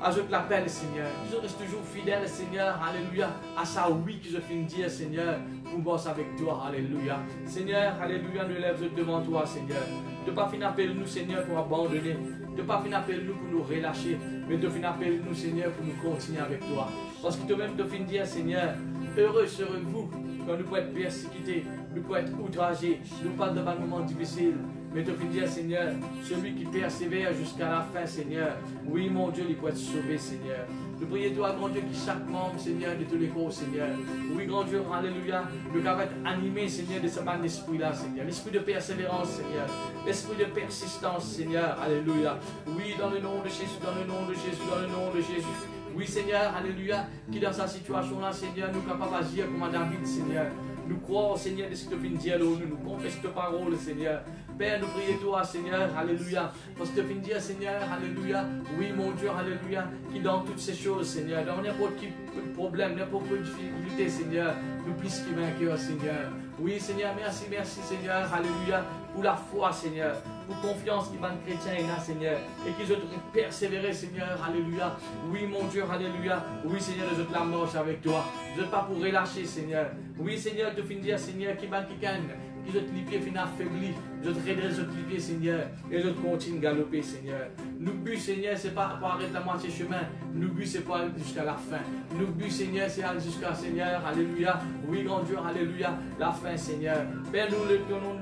À je te l'appelle, Seigneur. Je reste toujours fidèle, Seigneur. Alléluia. À ça, oui, que je finis de dire, Seigneur, pour bosser avec toi. Alléluia. Seigneur, alléluia, nous lève devant toi, Seigneur. De ne pas finir appeler nous, Seigneur, pour abandonner. De ne pas finir appeler nous pour nous relâcher. Mais de finir appeler nous, Seigneur, pour nous continuer avec toi. Parce que toi-même, de finir dire, Seigneur, heureux serez-vous quand nous pouvons être persécutés, nous pouvons être outragés, nous pas devant un moment difficile. Mais te fin dire, Seigneur, celui qui persévère jusqu'à la fin, Seigneur, oui, mon Dieu, il peut être sauvé, Seigneur. Nous prions toi, grand Dieu, qui chaque membre, Seigneur, de tous les corps, Seigneur. Oui, grand Dieu, alléluia, nous devons être animés, Seigneur, de ce bon esprit-là, Seigneur. L'esprit de persévérance, Seigneur. L'esprit de persistance, Seigneur, alléluia. Oui, dans le nom de Jésus, dans le nom de Jésus, dans le nom de Jésus. Oui, Seigneur, alléluia, qui dans sa situation-là, Seigneur, nous sommes capables d'agir comme David, Seigneur. Nous croyons, Seigneur, de ce que tu viens de dire, nous confessons ta parole, Seigneur. Père, nous prions toi, Seigneur, alléluia. Parce que tu viens de dire, Seigneur, alléluia. Oui, mon Dieu, alléluia. Qui dans toutes ces choses, Seigneur, dans n'importe quel problème, n'importe quelle difficulté, Seigneur, nous plus qui vainqueurs, Seigneur. Oui, Seigneur, merci, merci, Seigneur, alléluia. Pour la foi, Seigneur. Pour confiance qui va de chrétiens et là, Seigneur. Et qu'ils ont persévérer, Seigneur, alléluia. Oui, mon Dieu, alléluia. Oui, Seigneur, je te la marche avec toi. Je ne pas pour relâcher, Seigneur. Oui, Seigneur, te fin dire, Seigneur, qui va qui gagne. Qui ont les pieds fin affaiblis, je te redresse les pieds, Seigneur, et je continue de galoper, Seigneur. Nous but, Seigneur, c'est pas pour arrêter la moitié chemin. Nous but, c'est pas aller jusqu'à la fin. Nous but, Seigneur, c'est aller jusqu'à Seigneur, alléluia. Oui, grand Dieu, alléluia, la fin, Seigneur. Père, nous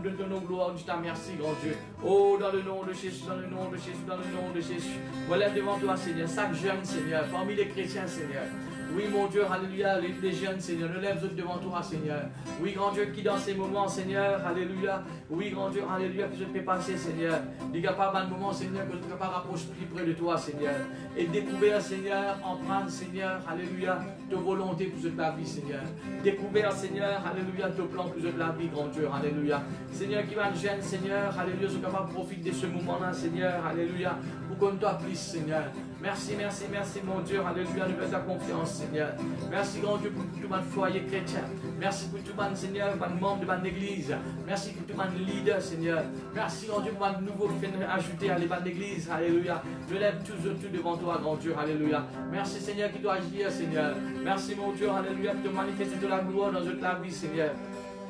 le donnons gloire, je te remercie, grand Dieu. Oh, dans le nom de Jésus, dans le nom de Jésus, dans le nom de Jésus. Voilà devant toi, Seigneur, chaque jeune, Seigneur, parmi les chrétiens, Seigneur. Oui, mon Dieu, alléluia, les jeunes, Seigneur, nous lève devant toi, Seigneur. Oui, grand Dieu, qui dans ces moments, Seigneur, alléluia. Oui, grand Dieu, alléluia, que je te fais passer, Seigneur. Dis capable un moment, Seigneur, que je te fais pas rapprocher plus près de toi, Seigneur. Et découvrir, Seigneur, emprunte, Seigneur, alléluia, ta volonté pour toute la vie, Seigneur. Découvrir, Seigneur, alléluia, ton plan pour toute la vie, grand Dieu, alléluia. Seigneur, qui va me gêner, Seigneur, alléluia, je suis capable de profiter de ce moment-là, Seigneur, alléluia, pour qu'on toi plus, Seigneur. Merci, merci, merci, mon Dieu, alléluia, nous faisons ta confiance, Seigneur. Merci, grand Dieu, pour tout le foyer chrétien. Merci pour tout le monde, Seigneur, pour le membre de l'église. Merci pour tout le leader, Seigneur. Merci, grand Dieu, pour le nouveau qui fait ajouter à l'église, alléluia. Je lève tout devant toi, grand Dieu, alléluia. Merci, Seigneur, qui doit agir, Seigneur. Merci, mon Dieu, alléluia, pour te manifester de la gloire dans toute la vie, Seigneur.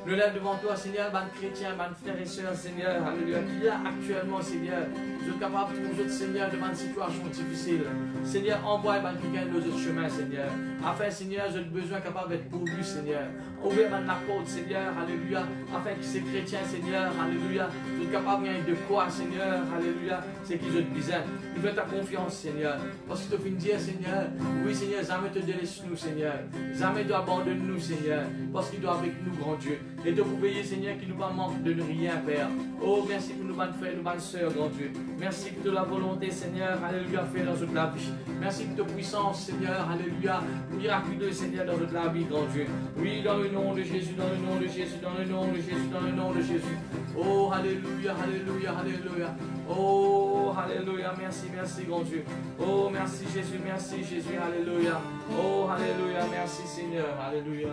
Je lève devant toi, Seigneur, ban chrétien, ban frères et sœurs, Seigneur, alléluia, qui est là actuellement, Seigneur. Je suis capable de trouver, Seigneur, devant une situation difficile. Seigneur, envoie ban qui gagne les autres chemins, Seigneur. Afin, Seigneur, j'ai besoin capable d'être pourvu, Seigneur. Ouvre la porte, Seigneur, alléluia. Afin que ces chrétiens, Seigneur, alléluia, je suis capable de gagner de quoi, Seigneur, alléluia, c'est qu'ils ont besoin. Nous faisons ta confiance, Seigneur. Parce que tu finis de dire, Seigneur, oui, Seigneur, jamais te délaisse nous, Seigneur. Jamais tu abandonnes nous, Seigneur. Parce qu'il doit avec nous, grand Dieu. Et de vous payer, Seigneur, qui nous va manquer de rien, Père. Oh, merci pour nous, bonnes frères, nous, bonnes sœurs, grand Dieu. Merci pour la volonté, Seigneur, alléluia, fait dans toute la vie. Merci pour ta puissance, Seigneur, alléluia, miraculeux, Seigneur, dans toute la vie, grand Dieu. Oui, dans le nom de Jésus, dans le nom de Jésus, dans le nom de Jésus, dans le nom de Jésus. Oh, alléluia, alléluia, alléluia. Oh, alléluia, merci, merci, grand Dieu. Oh, merci, Jésus, alléluia. Oh, alléluia, merci, Seigneur, alléluia.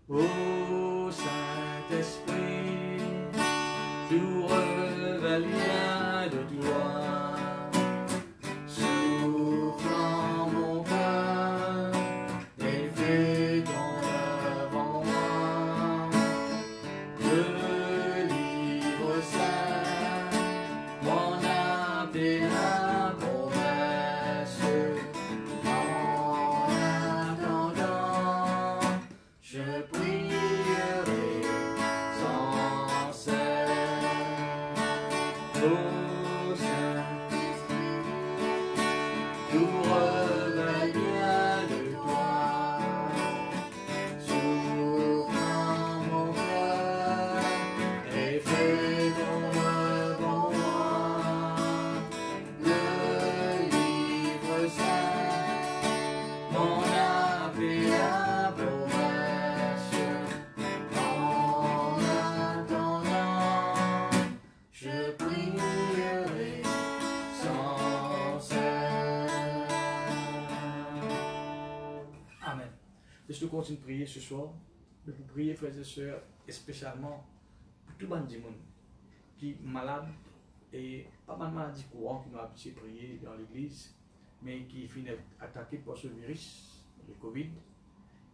Ô Saint-Esprit, tout revêt de toi, souffle en mon cœur et fais ton œuvre en moi. Le livre saint m'en appelle la promesse en attendant. Ô Saint, tout revient de toi. Souffle dans mon cœur et fais ton bon moi. Le livre saint, mon âme et la promesse. En attendant, je prierai sans cesse. Amen. Laisse-nous continuer de prier ce soir. De vous prier, frères et sœurs, et spécialement pour tout le monde qui est malade et pas mal de maladies courantes qui nous habitués à prier dans l'église, mais qui finissent attaqués par ce virus, le Covid,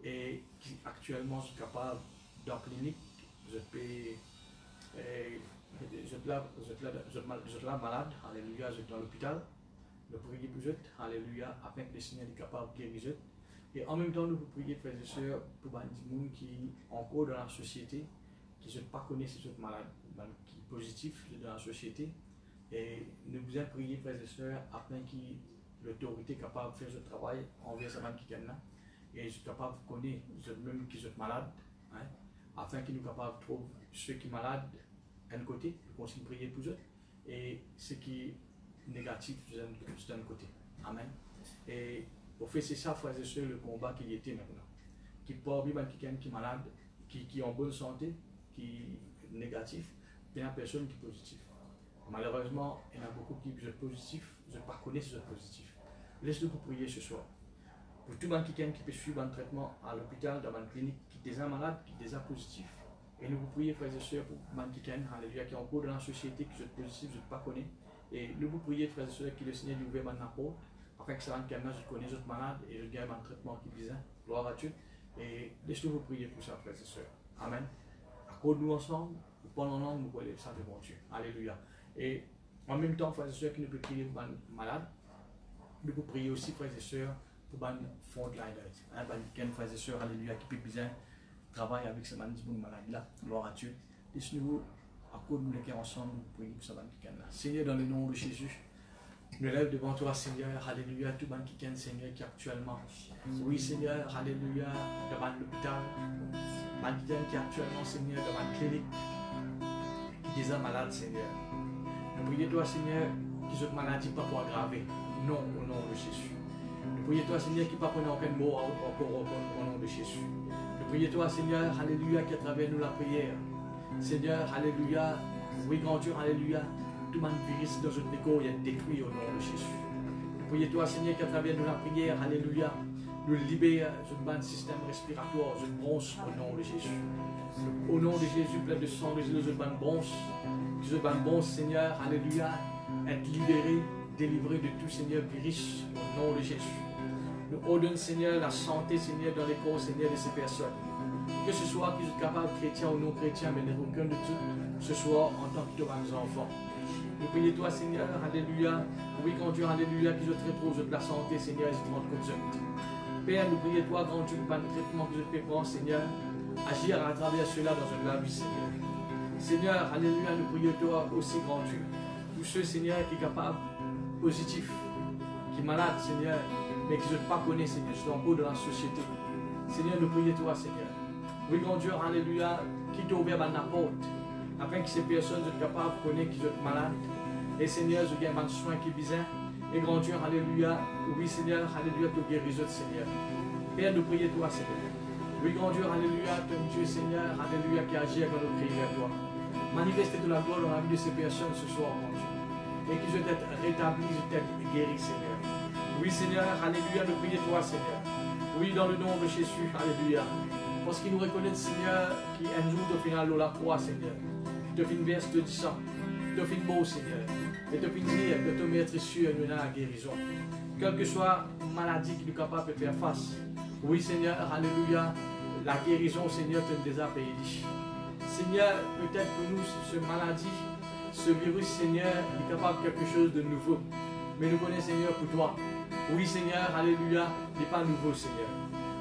et qui actuellement sont capables dans la clinique, vous êtes là malade, alléluia, vous êtes dans l'hôpital, nous prions pour vous, alléluia, afin que le Seigneur est capable de guérir. Et en même temps, nous prions, frères et sœurs, pour les gens qui sont encore dans la société, qui ne pas connaissent ces autres malades, qui sont positifs dans la société. Et nous vous prions, frères et sœurs, afin que l'autorité soit capable de faire ce travail envers ces gens qui sont là, et soit capable de connaître même qui sont malades, hein, afin qu'ils soient capables de trouver ceux qui sont malades d'un côté, nous continuons de prier pour eux, et ceux qui sont négatifs d'un côté. Amen. Et au fait, c'est ça, frères et sœurs, le combat qu'il y était maintenant. Qui pas bien quelqu'un qui est malade, qui est en bonne santé, qui est négatif, mais il y a personne qui est positif. Malheureusement, il y en a beaucoup qui sont positifs, je ne connais pas si sont positifs. Laisse-nous pour prier ce soir. Pour tout le monde qui peut suivre un traitement à l'hôpital, dans une clinique, qui est déjà malade, qui est déjà positif. Et nous vous prions, frères et sœurs, pour tout le monde qui est en cours dans la société, qui sont positifs, je ne connais pas. Et nous vous prions, frères et sœurs, que le Seigneur nous ouvre maintenant la porte. Afin que ça rende quelqu'un, je connais les autres malades et je gagne un traitement qui est bien. Gloire à Dieu. Et laissez-nous vous prier pour ça, frères et sœurs. Amen. Accorde-nous ensemble, pendant l'an, nous voulons ça devant Dieu. Alléluia. Et en même temps, frères et sœurs, qui nous peut prier pour les malades, nous pouvons prier aussi, frères et sœurs, pour les frontliners. Frères et sœurs, alléluia, qui peut bien travailler avec ces malades-là. Gloire à Dieu. Laissez-nous, accorde-nous les cœurs ensemble, nous prier pour ces malades-là. Seigneur, dans le nom de Jésus, nous lève devant toi, Seigneur, alléluia, tout le monde qui est Seigneur, qui est actuellement. Oui, Seigneur, alléluia, devant l'hôpital. Malade qui est actuellement, Seigneur, devant la clinique. Qui est déjà malade, Seigneur. Nous prions toi, Seigneur, qui cette maladie pas pour aggraver. Non, au nom de Jésus. Nous prions toi, Seigneur, qui ne pas prendre aucun mot encore au nom de Jésus. Nous prions toi, Seigneur, alléluia, qui à travers nous la prière. Seigneur, alléluia, oui, grand Dieu, alléluia. Tout le monde virus dans notre écho est détruit au nom de Jésus. Nous prions toi, Seigneur, qu'à travers nous la prière, alléluia, nous libère ce système respiratoire, ce bronze au nom de Jésus. Au nom de Jésus, plein de sang, de ce bronze, ce bronze, Seigneur, alléluia, être libéré, délivré de tout, Seigneur, virus au nom de Jésus. Nous ordonnons, Seigneur, la santé, Seigneur, dans les corps, Seigneur, de ces personnes. Que ce soit qu'ils soient capables, chrétiens ou non chrétiens, mais aucun de tout, ce soit en tant que toi, nos enfants. Nous prions toi, Seigneur, alléluia. Oui, grand Dieu, alléluia, qui je te retrouve de la santé, Seigneur, et je te rends comme ça. Père, nous prions toi, grand Dieu, pour le traitement que je te prends, Seigneur, agir à travers cela dans une vie, Seigneur. Seigneur, alléluia, nous prions toi aussi, grand Dieu. Tous ceux, Seigneur, qui sont capables, positifs, qui sont malades, Seigneur, mais qui ne sont pas connus, Seigneur, sont encore dans la société. Seigneur, nous prions toi, Seigneur. Oui, grand Dieu, alléluia, qui t'a ouvert la porte, afin que ces personnes soient capables de connaître qu'ils sont malades. Et Seigneur, je gagne un soin qui est bizarre. Et grand Dieu, alléluia. Oui, Seigneur, alléluia, tu guéris, Seigneur. Père, nous prions toi, Seigneur. Oui, grand Dieu, alléluia, ton Dieu, Seigneur, alléluia, qui agit quand nous crions vers toi. Manifeste de la gloire dans la vie de ces personnes ce soir, grand Dieu. Et qu'ils soient être rétablis, être guéris, Seigneur. Oui, Seigneur, alléluia, nous prions toi, Seigneur. Oui, dans le nom de Jésus, alléluia. Parce qu'ils nous reconnaissent, Seigneur, qui un jour au final de la croix, Seigneur. Tu fais une verse de sang. Tu fais une beau, Seigneur. Et tu fais une dire que ton maître sûr nous a la guérison. Quelle que soit la maladie qui nous est capable de faire face. Oui, Seigneur, alléluia. La guérison, Seigneur, tu nous a payé. Seigneur, peut-être que nous, cette maladie, ce virus, Seigneur, est capable de quelque chose de nouveau. Mais nous connaissons, Seigneur, pour toi. Oui, Seigneur, alléluia, n'est pas nouveau, Seigneur.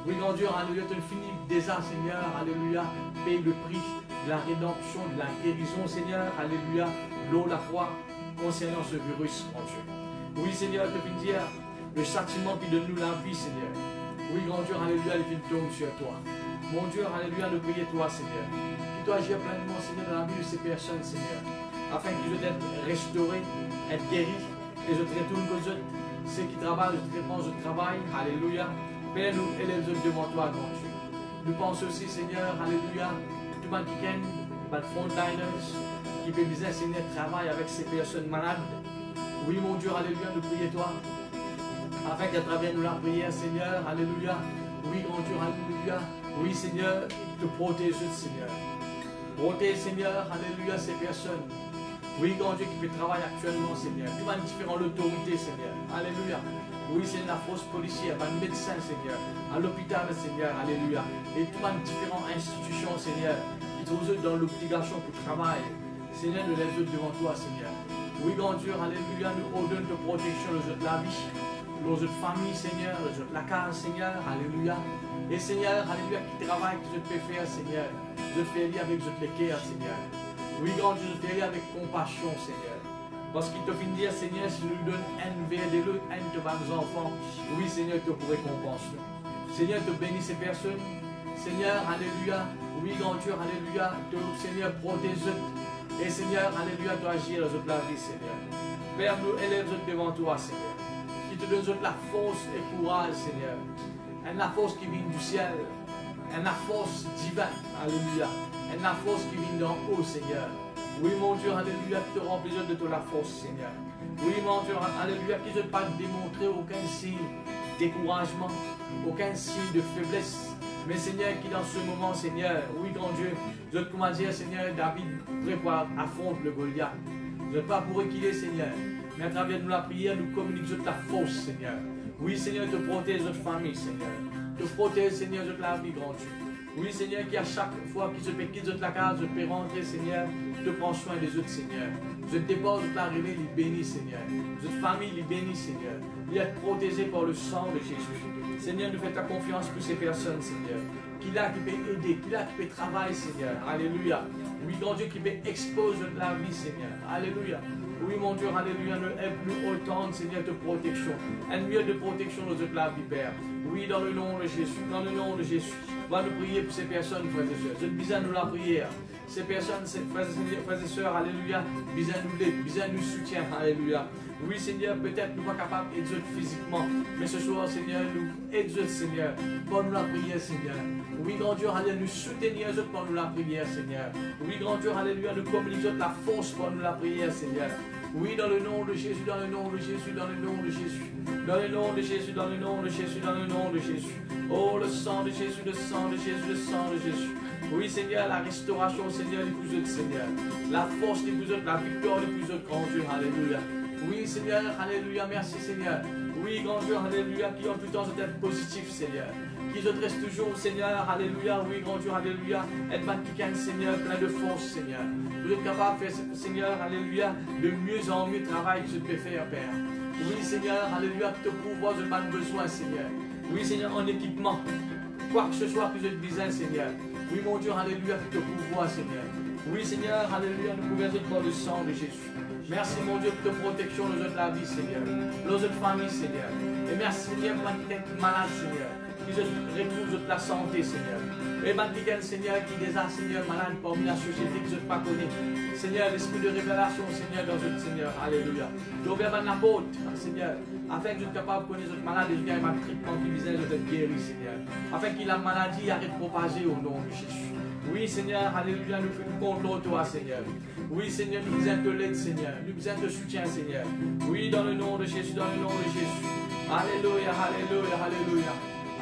Oui, grand Dieu, alléluia, tu finis déjà, Seigneur, alléluia, paye le prix de la rédemption, de la guérison, Seigneur, alléluia, l'eau, la croix, concernant ce virus, mon Dieu. Oui, Seigneur, te viens dire le châtiment qui donne nous la vie, Seigneur. Oui, grand Dieu, alléluia, il tombe sur toi. Mon Dieu, alléluia, nous prions toi, Seigneur. Que toi agir pleinement, Seigneur, dans la vie de ces personnes, Seigneur. Afin qu'ils soient restaurés, être guéris. Et je te retourne aux autres. Ceux qui travaillent, je te réponds, je travaille. Alléluia. Père, nous élève devant toi, grand Dieu. Nous pensons aussi, Seigneur, alléluia, tout le monde qui gagne, les frontliners, qui peut bien, Seigneur, travailler avec ces personnes malades. Oui, mon Dieu, alléluia, nous prions toi. Afin qu'à travers nous la prière, Seigneur, alléluia. Oui, grand Dieu, alléluia. Oui, Seigneur, te protège, Seigneur. Protège, Seigneur, alléluia, ces personnes. Oui, grand Dieu, qui fait travailler actuellement, Seigneur. Tu vas différentes autorités, Seigneur. Alléluia. Oui, c'est la force policière, un médecin, Seigneur. À l'hôpital, Seigneur, alléluia. Et tout les différentes institutions, Seigneur, qui trouvent dans l'obligation pour travailler. Seigneur, nous les autres devant toi, Seigneur. Oui, grand Dieu, alléluia, nous ordonnons de protection, les autres de la vie, les autres familles, Seigneur, les autres de la case, Seigneur, alléluia. Et Seigneur, alléluia, qui travaille, que je te fais faire, Seigneur. Je te fais lire avec je te les cœurs, Seigneur. Oui, grand Dieu, je te fais lire avec compassion, Seigneur. Parce qu'il te finit dire, Seigneur, si nous lui donnons un verre de l'eau, un de nos enfants, oui, Seigneur, te pour récompense. Seigneur, te bénis ces personnes. Seigneur, alléluia. Oui, grand Dieu, alléluia. Seigneur, protège. Et Seigneur, alléluia, tu agis dans la vie, Seigneur. Père, nous élève devant toi, Seigneur. Qui te donne la force et courage, Seigneur. Et la force qui vient du ciel. Et la force divine, alléluia. Et la force qui vient d'en haut, Seigneur. Oui, mon Dieu, alléluia, qui te remplit de toute la force, Seigneur. Oui, mon Dieu, alléluia, qui ne pas démontrer aucun signe de découragement, aucun signe de faiblesse. Mais Seigneur, qui dans ce moment, Seigneur, oui, grand Dieu, je te commande dire, Seigneur, David prépare, affronte le Goliath. Je ne pas pour qu'il est, Seigneur. Mais à travers nous la prière, nous communiquons ta force, Seigneur. Oui, Seigneur, te protège notre famille, Seigneur. Te protège, Seigneur, de la vie, grand Dieu. Oui, Seigneur, qui à chaque fois qu'ils se fait quitter de la case, je peux rentrer, Seigneur, te prends soin des autres, Seigneur. Je te dépose de l'arrivée, il bénit, Seigneur. Notre famille, il bénit, Seigneur. Il est protégé par le sang de Jésus. Seigneur, nous fais ta confiance pour ces personnes, Seigneur. Qu'il a qui peut aider, qu'il a qui peut travailler, Seigneur. Alléluia. Oui, grand Dieu, qui peut exposer la vie, Seigneur. Alléluia. Oui, mon Dieu, alléluia, nous autant, Seigneur, de protection. Un mieux de protection de la vie, Père. Oui, dans le nom de Jésus, dans le nom de Jésus. Va nous prier pour ces personnes, frères et sœurs. Je te dis à nous la prière. Ces personnes, frères et sœurs, alléluia, besoin nous l'aide, besoin nous soutien, alléluia. Oui, Seigneur, peut-être nous ne sommes pas capables d'aider physiquement, mais ce soir, Seigneur, nous aide, Seigneur, pour nous la prière, Seigneur. Oui, grand Dieu, alléluia, nous soutenir pour nous la prière, Seigneur. Oui, grand Dieu, alléluia, nous communiquons la force pour nous la prière, Seigneur. Oui, dans le nom de Jésus, dans le nom de Jésus, dans le nom de Jésus. Dans le nom de Jésus, dans le nom de Jésus, dans le nom de Jésus. Oh, le sang de Jésus, le sang de Jésus, le sang de Jésus. Oui, Seigneur, la restauration, Seigneur, les plus autres, Seigneur. La force des plus autres, la victoire des plus autres, grand Dieu, alléluia. Oui, Seigneur, alléluia, merci, Seigneur. Oui, grand Dieu, alléluia, qui ont tout le temps d'être positif, Seigneur. Qui se dresse toujours, Seigneur, alléluia, oui, grand Dieu, alléluia. Être magnifique, Seigneur, plein de force, Seigneur. Vous êtes capable de faire, Seigneur, alléluia, de mieux en mieux travail que je peux faire, Père. Oui, Seigneur, alléluia, que te pouvoir, je n'ai pas besoin, Seigneur. Oui, Seigneur, en équipement. Quoi que ce soit que je te disais, Seigneur. Oui, mon Dieu, alléluia, que te pouvoir, Seigneur. Oui, Seigneur, alléluia, nous couvertons par le sang de Jésus. Merci, mon Dieu, pour ta protection, nos autres la vie, Seigneur. Nos autres familles, Seigneur. Et merci, Seigneur, pour les malades, Seigneur. Qui retrouvent la santé, Seigneur. Et maintenant, Seigneur, qui déjà, Seigneur, malade parmi la société qui ne pas connaît. Seigneur, l'esprit de révélation, Seigneur, dans notre Seigneur. Alléluia. J'ouvre ma porte, Seigneur, afin que je sois capable de connaître notre malade et je gagne ma traitement qui visait de être guéri, Seigneur. Afin que la maladie arrête de propager au nom de Jésus. Oui, Seigneur, alléluia, nous comptons toi, Seigneur. Oui, Seigneur, nous besoin de l'aide, Seigneur. Nous besoin de soutien, Seigneur. Oui, dans le nom de Jésus, dans le nom de Jésus. Alléluia, alléluia, alléluia.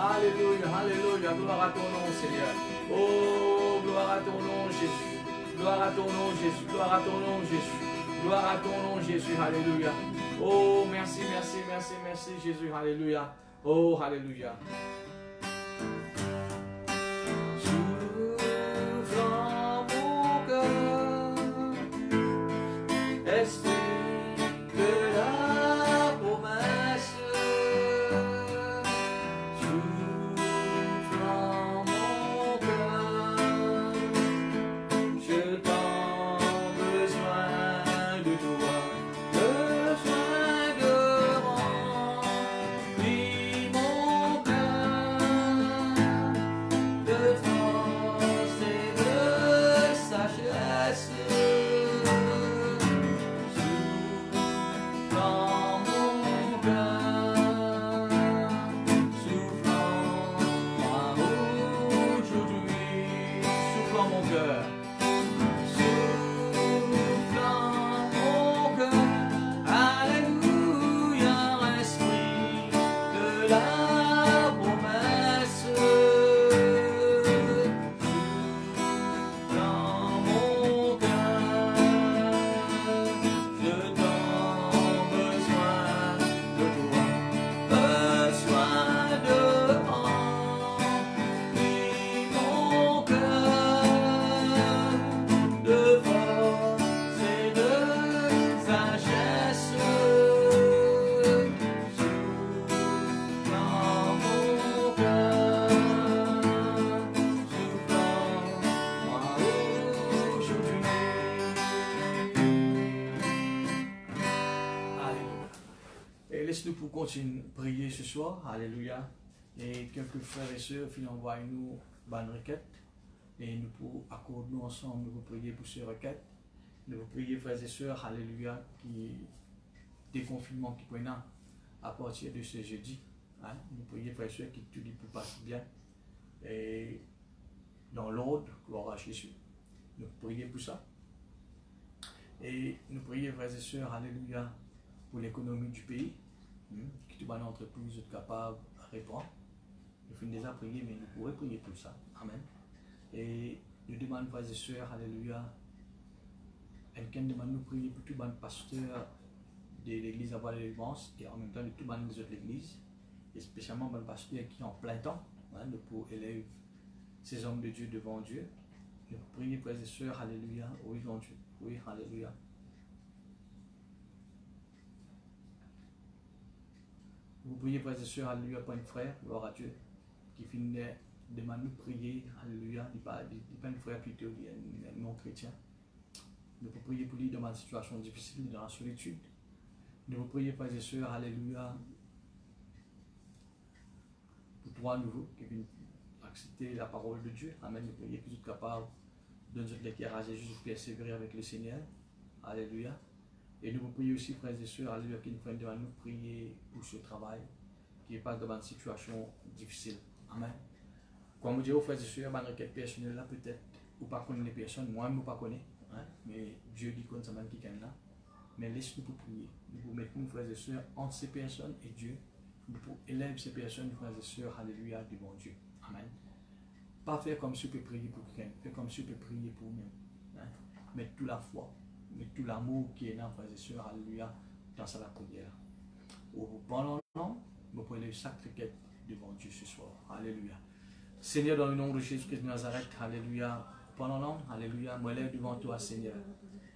Alléluia, alléluia, gloire à ton nom, Seigneur. Oh, gloire à ton nom, Jésus. Gloire à ton nom, Jésus. Gloire à ton nom, Jésus. Gloire à ton nom, Jésus. Alléluia. Oh, merci, merci, merci, merci, Jésus. Alléluia. Oh, alléluia. Souffle en mon cœur, esprit de la promesse. laisse-nous pour continuer à prier ce soir. Alléluia. Et quelques frères et sœurs, envoyez-nous une requête. Et nous pouvons accorder nous ensemble, nous vous prier pour ces requêtes. Nous vous prier, frères et sœurs, alléluia, qui déconfinement qui prennent à partir de ce jeudi. Hein? Nous prions, frères et sœurs, qui tout dit pour passer bien. Et dans l'ordre, gloire à Jésus. Nous prions pour ça. Et nous prions, frères et sœurs, alléluia, pour l'économie du pays. Que toute bonne entreprise soit capable de répondre. Nous finissons déjà prier, mais nous pourrons prier pour ça. Amen. Et nous demandons, frères et sœurs, alléluia, quelqu'un demande nous prier pour tout le pasteur de l'église à Bois-de-Lévance et en même temps de tout le monde de l'église, et spécialement le pasteur qui est en plein temps, hein, pour élever ces hommes de Dieu devant Dieu. Nous prions, frères et sœurs, alléluia, oui, grand Dieu, oui, alléluia. Vous priez, frères et sœurs, alléluia, pour un frère, gloire à Dieu, qui finit de nous prier, alléluia, il n'est pas un frère plutôt, il est un non-chrétien. Nous vous prier pour lui dans une situation difficile, dans la solitude. Nous vous prions, frères et sœurs, alléluia, pour toi à nouveau, qui viennent accepter la parole de Dieu. Amen. Nous prions que vous êtes capables de nous déclarer à Jésus, de persévérer avec le Seigneur. Alléluia. Et nous vous prions aussi, frères et sœurs, alléluia, qui nous prennent devant nous prier pour ce travail, qui n'est pas dans une situation difficile. Amen. Comme vous dites aux frères et sœurs, ma requête personnelle là, peut-être, ou pas connaître les personnes, moi-même, ou pas connaître, hein, mais Dieu dit qu'on s'amène qui est là. Mais laisse-nous pour prier. Nous vous mettons, frères et sœurs, entre ces personnes et Dieu. Nous pour élever ces personnes, frères et sœurs, alléluia, devant Dieu. Amen. Pas faire comme si on peut prier pour quelqu'un, faire comme si on peut prier pour nous. Hein. Mettre toute la foi, mettre tout l'amour qui est là, frères et sœurs, alléluia, dans sa prière. Pendant longtemps, vous pouvez élever chaque requête devant Dieu ce soir. Alléluia. Seigneur, dans le nom de Jésus-Christ de Nazareth, alléluia. Pendant longtemps, alléluia, moi lève devant toi, Seigneur.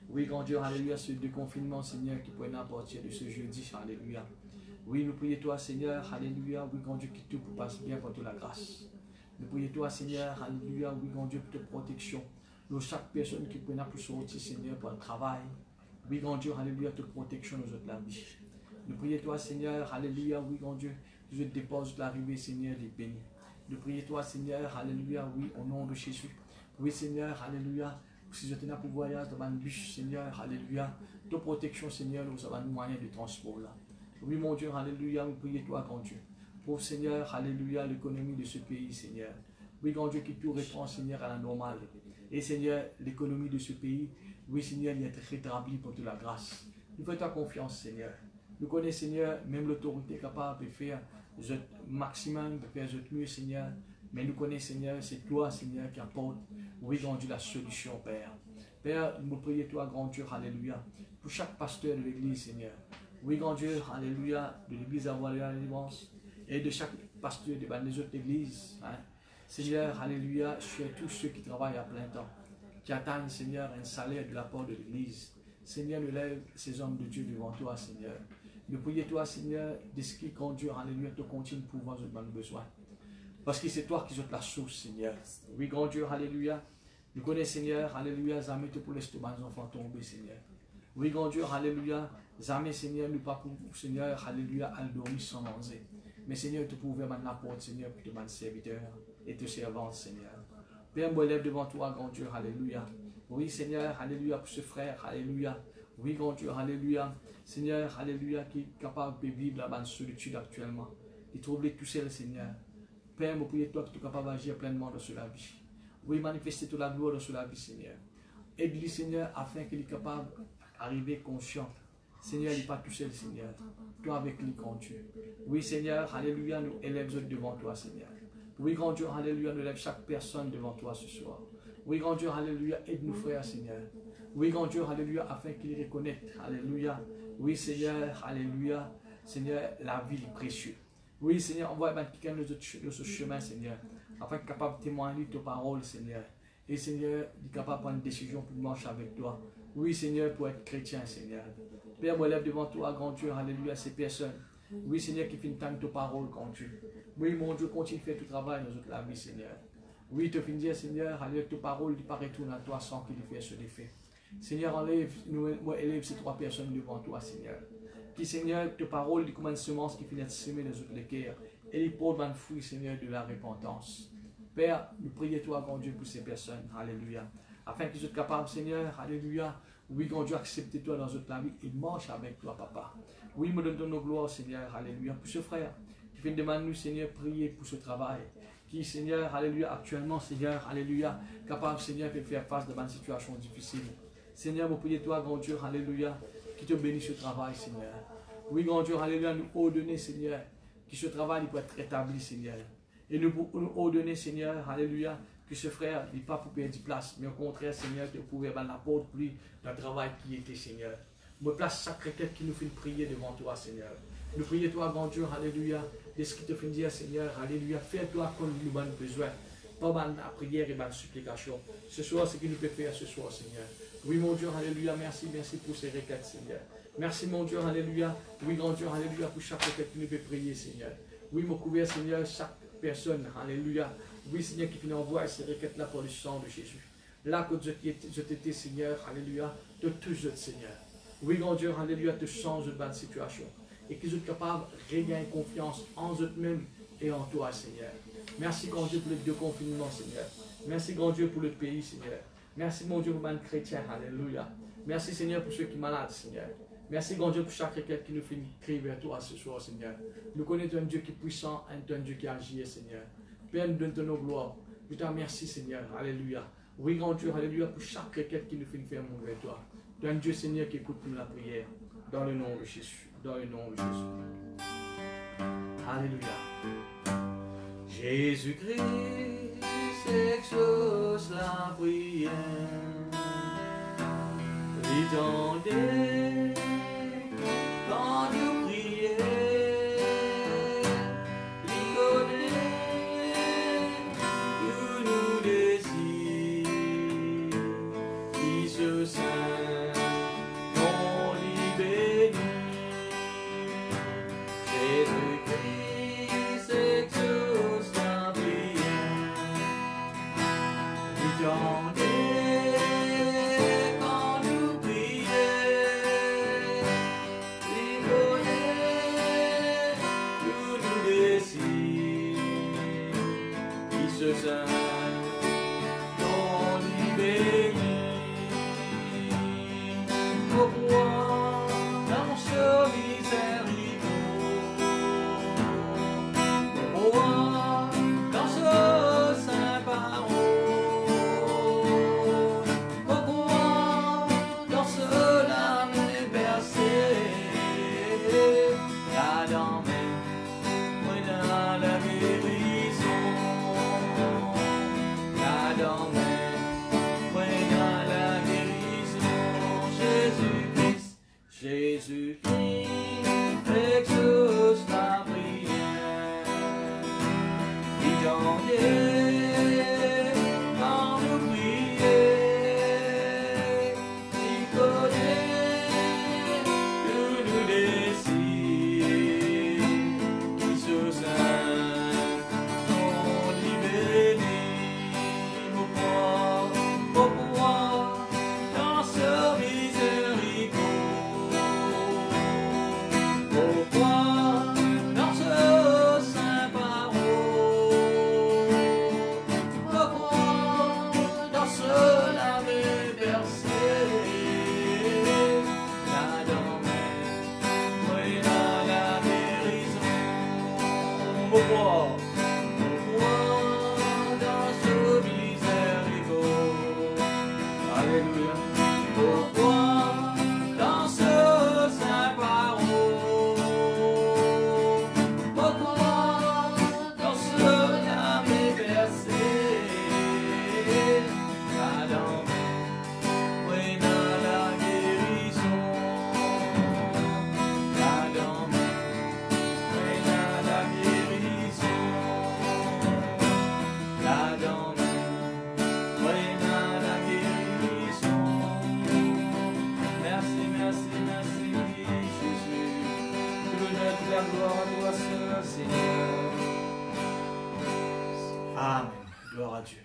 Oui, grand Dieu, alléluia, ce déconfinement, Seigneur, qui pourrait à partir de ce jeudi, alléluia. Oui, nous prions toi, Seigneur, alléluia, oui, grand Dieu, qui tout pour passer bien pour toute la grâce. Nous prions toi, Seigneur, alléluia, oui, grand Dieu, pour ta protection. Nous, chaque personne qui pourrait pour sortir, Seigneur, pour le travail. Oui, grand Dieu, alléluia, ta protection nous autres la vie. Nous prions toi, Seigneur, alléluia, oui, grand Dieu, que je dépose l'arrivée, Seigneur, les bénis. Nous prions toi, Seigneur, alléluia, oui, au nom de Jésus. Oui, Seigneur, alléluia. Si je tenais pour voyage dans un bus, Seigneur, alléluia. De protection, Seigneur, nous avons un moyen de transport là. Oui, mon Dieu, alléluia, nous prions toi, grand Dieu. Pour Seigneur, alléluia, l'économie de ce pays, Seigneur. Oui, grand Dieu, qui tout répond, Seigneur, à la normale. Et Seigneur, l'économie de ce pays, oui, Seigneur, il est rétabli pour toute la grâce. Nous faisons ta confiance, Seigneur. Nous connaissons, Seigneur, même l'autorité capable de faire le maximum, de faire le mieux, Seigneur. Mais nous connaissons, Seigneur, c'est toi, Seigneur, qui apporte, oui, grand Dieu, la solution, Père. Père, nous prions toi, grand Dieu, alléluia, pour chaque pasteur de l'église, Seigneur. Oui, grand Dieu, alléluia, de l'église à Bois-de-Lévance et de chaque pasteur des autres églises. Hein. Seigneur, alléluia, sur tous ceux qui travaillent à plein temps, qui attendent, Seigneur, un salaire de la part de l'église. Seigneur, nous lève ces hommes de Dieu devant toi, Seigneur. Nous prions toi, Seigneur, de ce qui, grand Dieu, alléluia, te continue pour voir nos besoins. Parce que c'est toi qui es la source, Seigneur. Oui, grand Dieu, alléluia. Nous connaissons, Seigneur, alléluia, jamais te pour laisser nos enfants tomber, Seigneur. Oui, grand Dieu, alléluia. Jamais, Seigneur, nous pas pour, Seigneur, alléluia, à dormir sans manger. Mais, Seigneur, tu peux ouvrir la porte, Seigneur, pour te serviteur et te servante, Seigneur. Père, moi, lève devant toi, grand Dieu, alléluia. Oui, Seigneur, alléluia, pour ce frère, alléluia. Oui, grand Dieu, alléluia. Seigneur, alléluia, qui est capable de vivre la bonne solitude actuellement. Il trouve tout seul, Seigneur. Père, je prie toi que tu es capable d'agir pleinement dans la vie. Oui, manifester toute la gloire dans la vie, Seigneur. Aide-lui, Seigneur, afin qu'il soit capable d'arriver conscient. Seigneur, il n'est pas tout seul, Seigneur. Toi avec lui, grand Dieu. Oui, Seigneur, alléluia, nous élève devant toi, Seigneur. Oui, grand Dieu, alléluia, nous élève chaque personne devant toi ce soir. Oui, grand Dieu, alléluia, aide-nous, frère, Seigneur. Oui, grand Dieu, alléluia, afin qu'il reconnaisse, alléluia. Oui, Seigneur, alléluia, Seigneur, la vie est précieuse. Oui, Seigneur, envoie quelqu'un de ce chemin, Seigneur, afin qu'il soit capable de témoigner de ta parole, Seigneur. Et Seigneur, il est capable de prendre une décision pour marcher avec toi. Oui, Seigneur, pour être chrétien, Seigneur. Père, moi, lève devant toi, grand Dieu, alléluia, ces personnes. Oui, Seigneur, qui finit tant de ta parole, grand Dieu. Oui, mon Dieu, continue de faire tout travail dans la vie, Seigneur. Oui, te finit dire, Seigneur, alléluia, ta parole, il ne retourne à toi sans qu'il fasse ce défait. Seigneur, enlève, nous élève ces trois personnes devant toi, Seigneur. qui, Seigneur, ta parole, dit comme une semence qui finit de semer dans notre cœur, et il porte un fruit, Seigneur, de la repentance. Père, nous prions toi, grand Dieu, pour ces personnes. Alléluia. Afin qu'ils soient capables, Seigneur, alléluia. Oui, grand Dieu, accepter toi dans notre vie et marche avec toi, Papa. Oui, me donne nos gloires, Seigneur, alléluia. Pour ce frère qui vient demander nous, Seigneur, prier pour ce travail. Qui, Seigneur, alléluia, actuellement, Seigneur, alléluia, capable, Seigneur, de faire face de une situation difficile. Seigneur, me prions toi, grand Dieu, alléluia, qui te bénisse ce travail, Seigneur. Oui, grand Dieu, alléluia, nous ordonner, Seigneur, que ce travail peut être établi, Seigneur. Et nous ordonner, Seigneur, alléluia, que ce frère n'est pas pour perdre place, mais au contraire, Seigneur, que vous pouvez avoir la porte pour lui dans le travail qui était, Seigneur. Me place chaque requête qui nous fait prier devant toi, Seigneur. Nous prions toi, grand Dieu, alléluia, de ce qui te fait dire, Seigneur, alléluia, fais-toi comme nous avons besoin. Pas mal la prière et la supplication. Ce soir, ce que nous pouvons faire ce soir, Seigneur. Oui, mon Dieu, alléluia, merci pour ces requêtes, Seigneur. Merci, mon Dieu, alléluia. Oui, grand Dieu, alléluia, pour chaque requête que nous pouvons prier, Seigneur. Oui, mon couvert, Seigneur, chaque personne, alléluia. Oui, Seigneur, qui finit envoyer ces requêtes-là pour le sang de Jésus. Là que je t'étais, Seigneur, alléluia, de tout je Seigneur. Oui, grand Dieu, alléluia, te change de bonne situation. Et qu'ils soient capables de regagner confiance en eux-mêmes et en toi, Seigneur. Merci, grand Dieu, pour le déconfinement, Seigneur. Merci, grand Dieu, pour le pays, Seigneur. Merci, mon Dieu, pour les chrétiens, alléluia. Merci, Seigneur, pour ceux qui sont malades, Seigneur. Merci, grand Dieu, pour chaque requête qui nous fait crier vers toi ce soir, Seigneur. Nous connaissons un Dieu qui est puissant, un Dieu qui agit, Seigneur. Père, nous donne nos gloires. Je te remercie, Seigneur. Alléluia. Oui, grand Dieu, alléluia, pour chaque requête qui nous fait faire mon vers toi. Tu es un Dieu, Seigneur, qui écoute la prière. Dans le nom de Jésus. Dans le nom de Jésus. Alléluia. Jésus-Christ exauce la prière. L'étendez quand nous prions.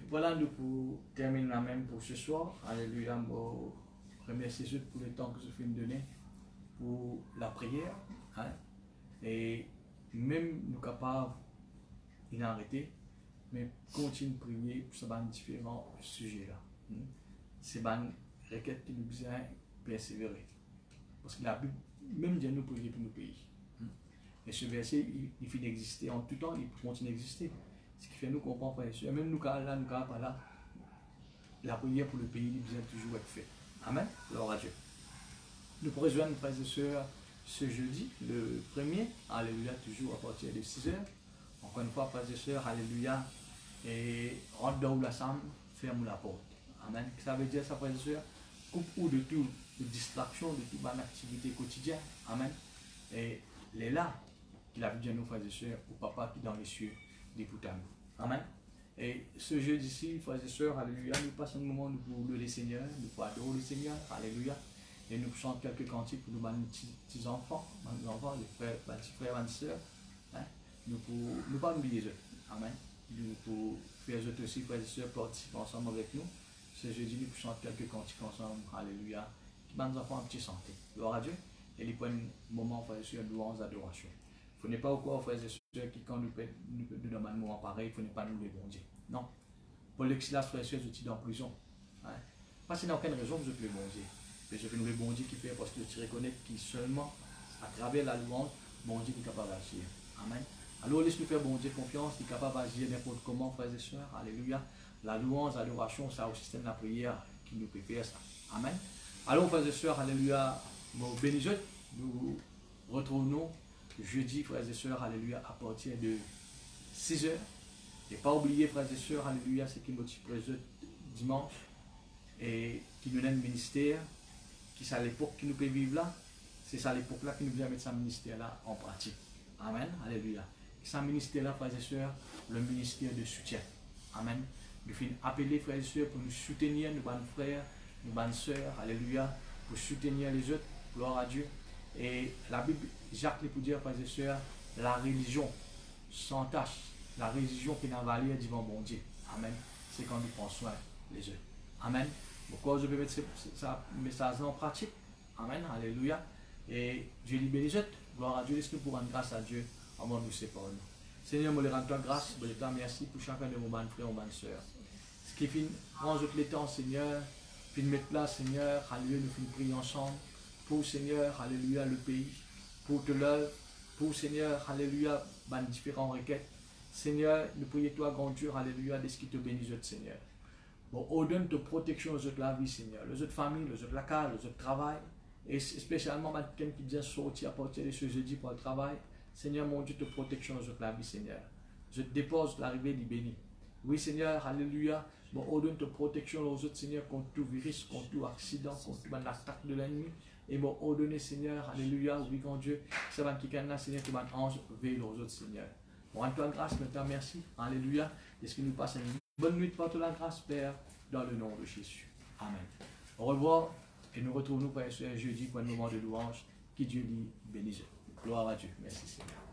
Voilà, nous pour terminer la même pour ce soir. Alléluia, je remercie Jésus pour le temps que je viens de donner. pour la prière. Hein? Et même nous capables d'arrêter, mais continue de prier pour ces différents sujets-là. C'est une requête qui nous besoin persévérer. Parce que la Bible, même Dieu nous prier pour nos pays. Et ce verset, il finit d'exister en tout temps, il continue d'exister. Ce qui fait nous comprendre, frères et sœurs, même nous, là, nous, pas là, la prière pour le pays, il besoin toujours être fait. Amen. Gloire à Dieu. Nous pourrons rejoindre, frères et sœurs, ce jeudi, le 1er, alléluia, toujours à partir de 6h. Encore une fois, frères et sœurs, alléluia, et rentre dans la chambre, ferme la porte. Amen. Ça veut dire ça, frères et sœurs, coupe-ou de tout, de distraction, de toute bonne activité quotidienne. Amen. Et les là, qu'il a vu Dieu, nos frères et sœurs, au papa qui est dans les cieux, des pour nous. Amen. Et ce jeudi-ci, frères et sœurs, alléluia, nous passons un moment pour louer le Seigneur, nous pour adorer le Seigneur, alléluia. Et nous chantons quelques cantiques pour nos petits enfants, les frères, petits frères et sœurs. Hein? Nous ne pas oublier eux. Amen. Nous pour faire eux aussi, frères et sœurs, participer ensemble avec nous. Ce jeudi, nous chantons quelques cantiques ensemble, alléluia. Qui va nous enfants un petit santé. Gloire à Dieu. Et il prend un moment, frères et sœurs, de louange, d'adoration. Il ne faut pas au quoi, frères et sœurs, qui quand nous demandons un moment pareil, il ne faut pas nous les bon Dieu. Non. Pour l'exilas, frères et sœurs, je suis en prison. Hein? Parce qu'il n'y a aucune raison que je le bon Dieu. Mais ce que nous le bon Dieu qui fait, parce que tu reconnais qu'il seulement, à travers la louange, bon Dieu est capable d'agir. Amen. Alors laisse-nous faire bon Dieu confiance, il est capable d'agir n'importe comment, frères et sœurs. Alléluia. La louange, l'adoration, c'est au système de la prière qui nous prépare ça. Amen. Alors, frères et sœurs, alléluia. Bon, bénis-je. Nous retrouvons jeudi, frères et sœurs, alléluia, à partir de 6h. Et pas oublier, frères et sœurs, alléluia, c'est qui nous présente dimanche et qui nous donne le ministère, qui c'est à l'époque qui nous peut vivre là, c'est ça l'époque là qui nous vient mettre ce ministère là en pratique. Amen, alléluia. Ce ministère là, frères et sœurs, le ministère de soutien. Amen. Nous finissons appeler, frères et sœurs, pour nous soutenir, nos bonnes frères, nos bonnes sœurs, alléluia, pour soutenir les autres, gloire à Dieu. Et la Bible, Jacques le pour dire, frères et sœurs, la religion sans tâche, la religion qui n'a valeur devant bon Dieu. Amen. C'est quand nous prenons soin les autres. Amen. Pourquoi je peux mettre ce message en pratique? Amen. Alléluia. Et Dieu libère les autres. Gloire à Dieu. Laisse-nous pour rendre grâce à Dieu avant de nous séparer. Seigneur, je rends toi grâce. Je te remercie pour chacun de mon bon frère, mon bonne soeur. Ce qui finit, range les temps, Seigneur. Puis mettre là, Seigneur. Alléluia. Nous finissons prier ensemble. Pour Seigneur, alléluia, le pays. Pour te l'œuvre. Pour Seigneur, alléluia, dans différentes requêtes. Seigneur, nous prions toi, grand Dieu, alléluia, de ce qui te bénisse, Seigneur. Bon, ordonne de protection aux autres la vie, Seigneur. Les autres familles, les autres la case, les autres travail. Et spécialement, quelqu'un qui vient sortir à partir de ce jeudi pour le travail. Seigneur, mon Dieu, de protection aux autres la vie, Seigneur. Je te dépose l'arrivée du béni. Oui, Seigneur, alléluia. Bon, ordonne de protection aux autres, Seigneur, contre tout virus, contre tout accident, contre toute l'attaque de l'ennemi. Et bon, ordonne, Seigneur, alléluia, oui, grand Dieu. C'est va qui là, Seigneur, que mon ange veille aux autres, Seigneur. Bon, rends-toi grâce, maintenant, merci. Alléluia. Est-ce que nous passons une bonne nuit pour toute la grâce, Père, dans le nom de Jésus. Amen. Au revoir et nous retrouvons nous, Père, jeudi pour un moment de louange. Que Dieu lui bénisse. Gloire à Dieu. Merci, Seigneur.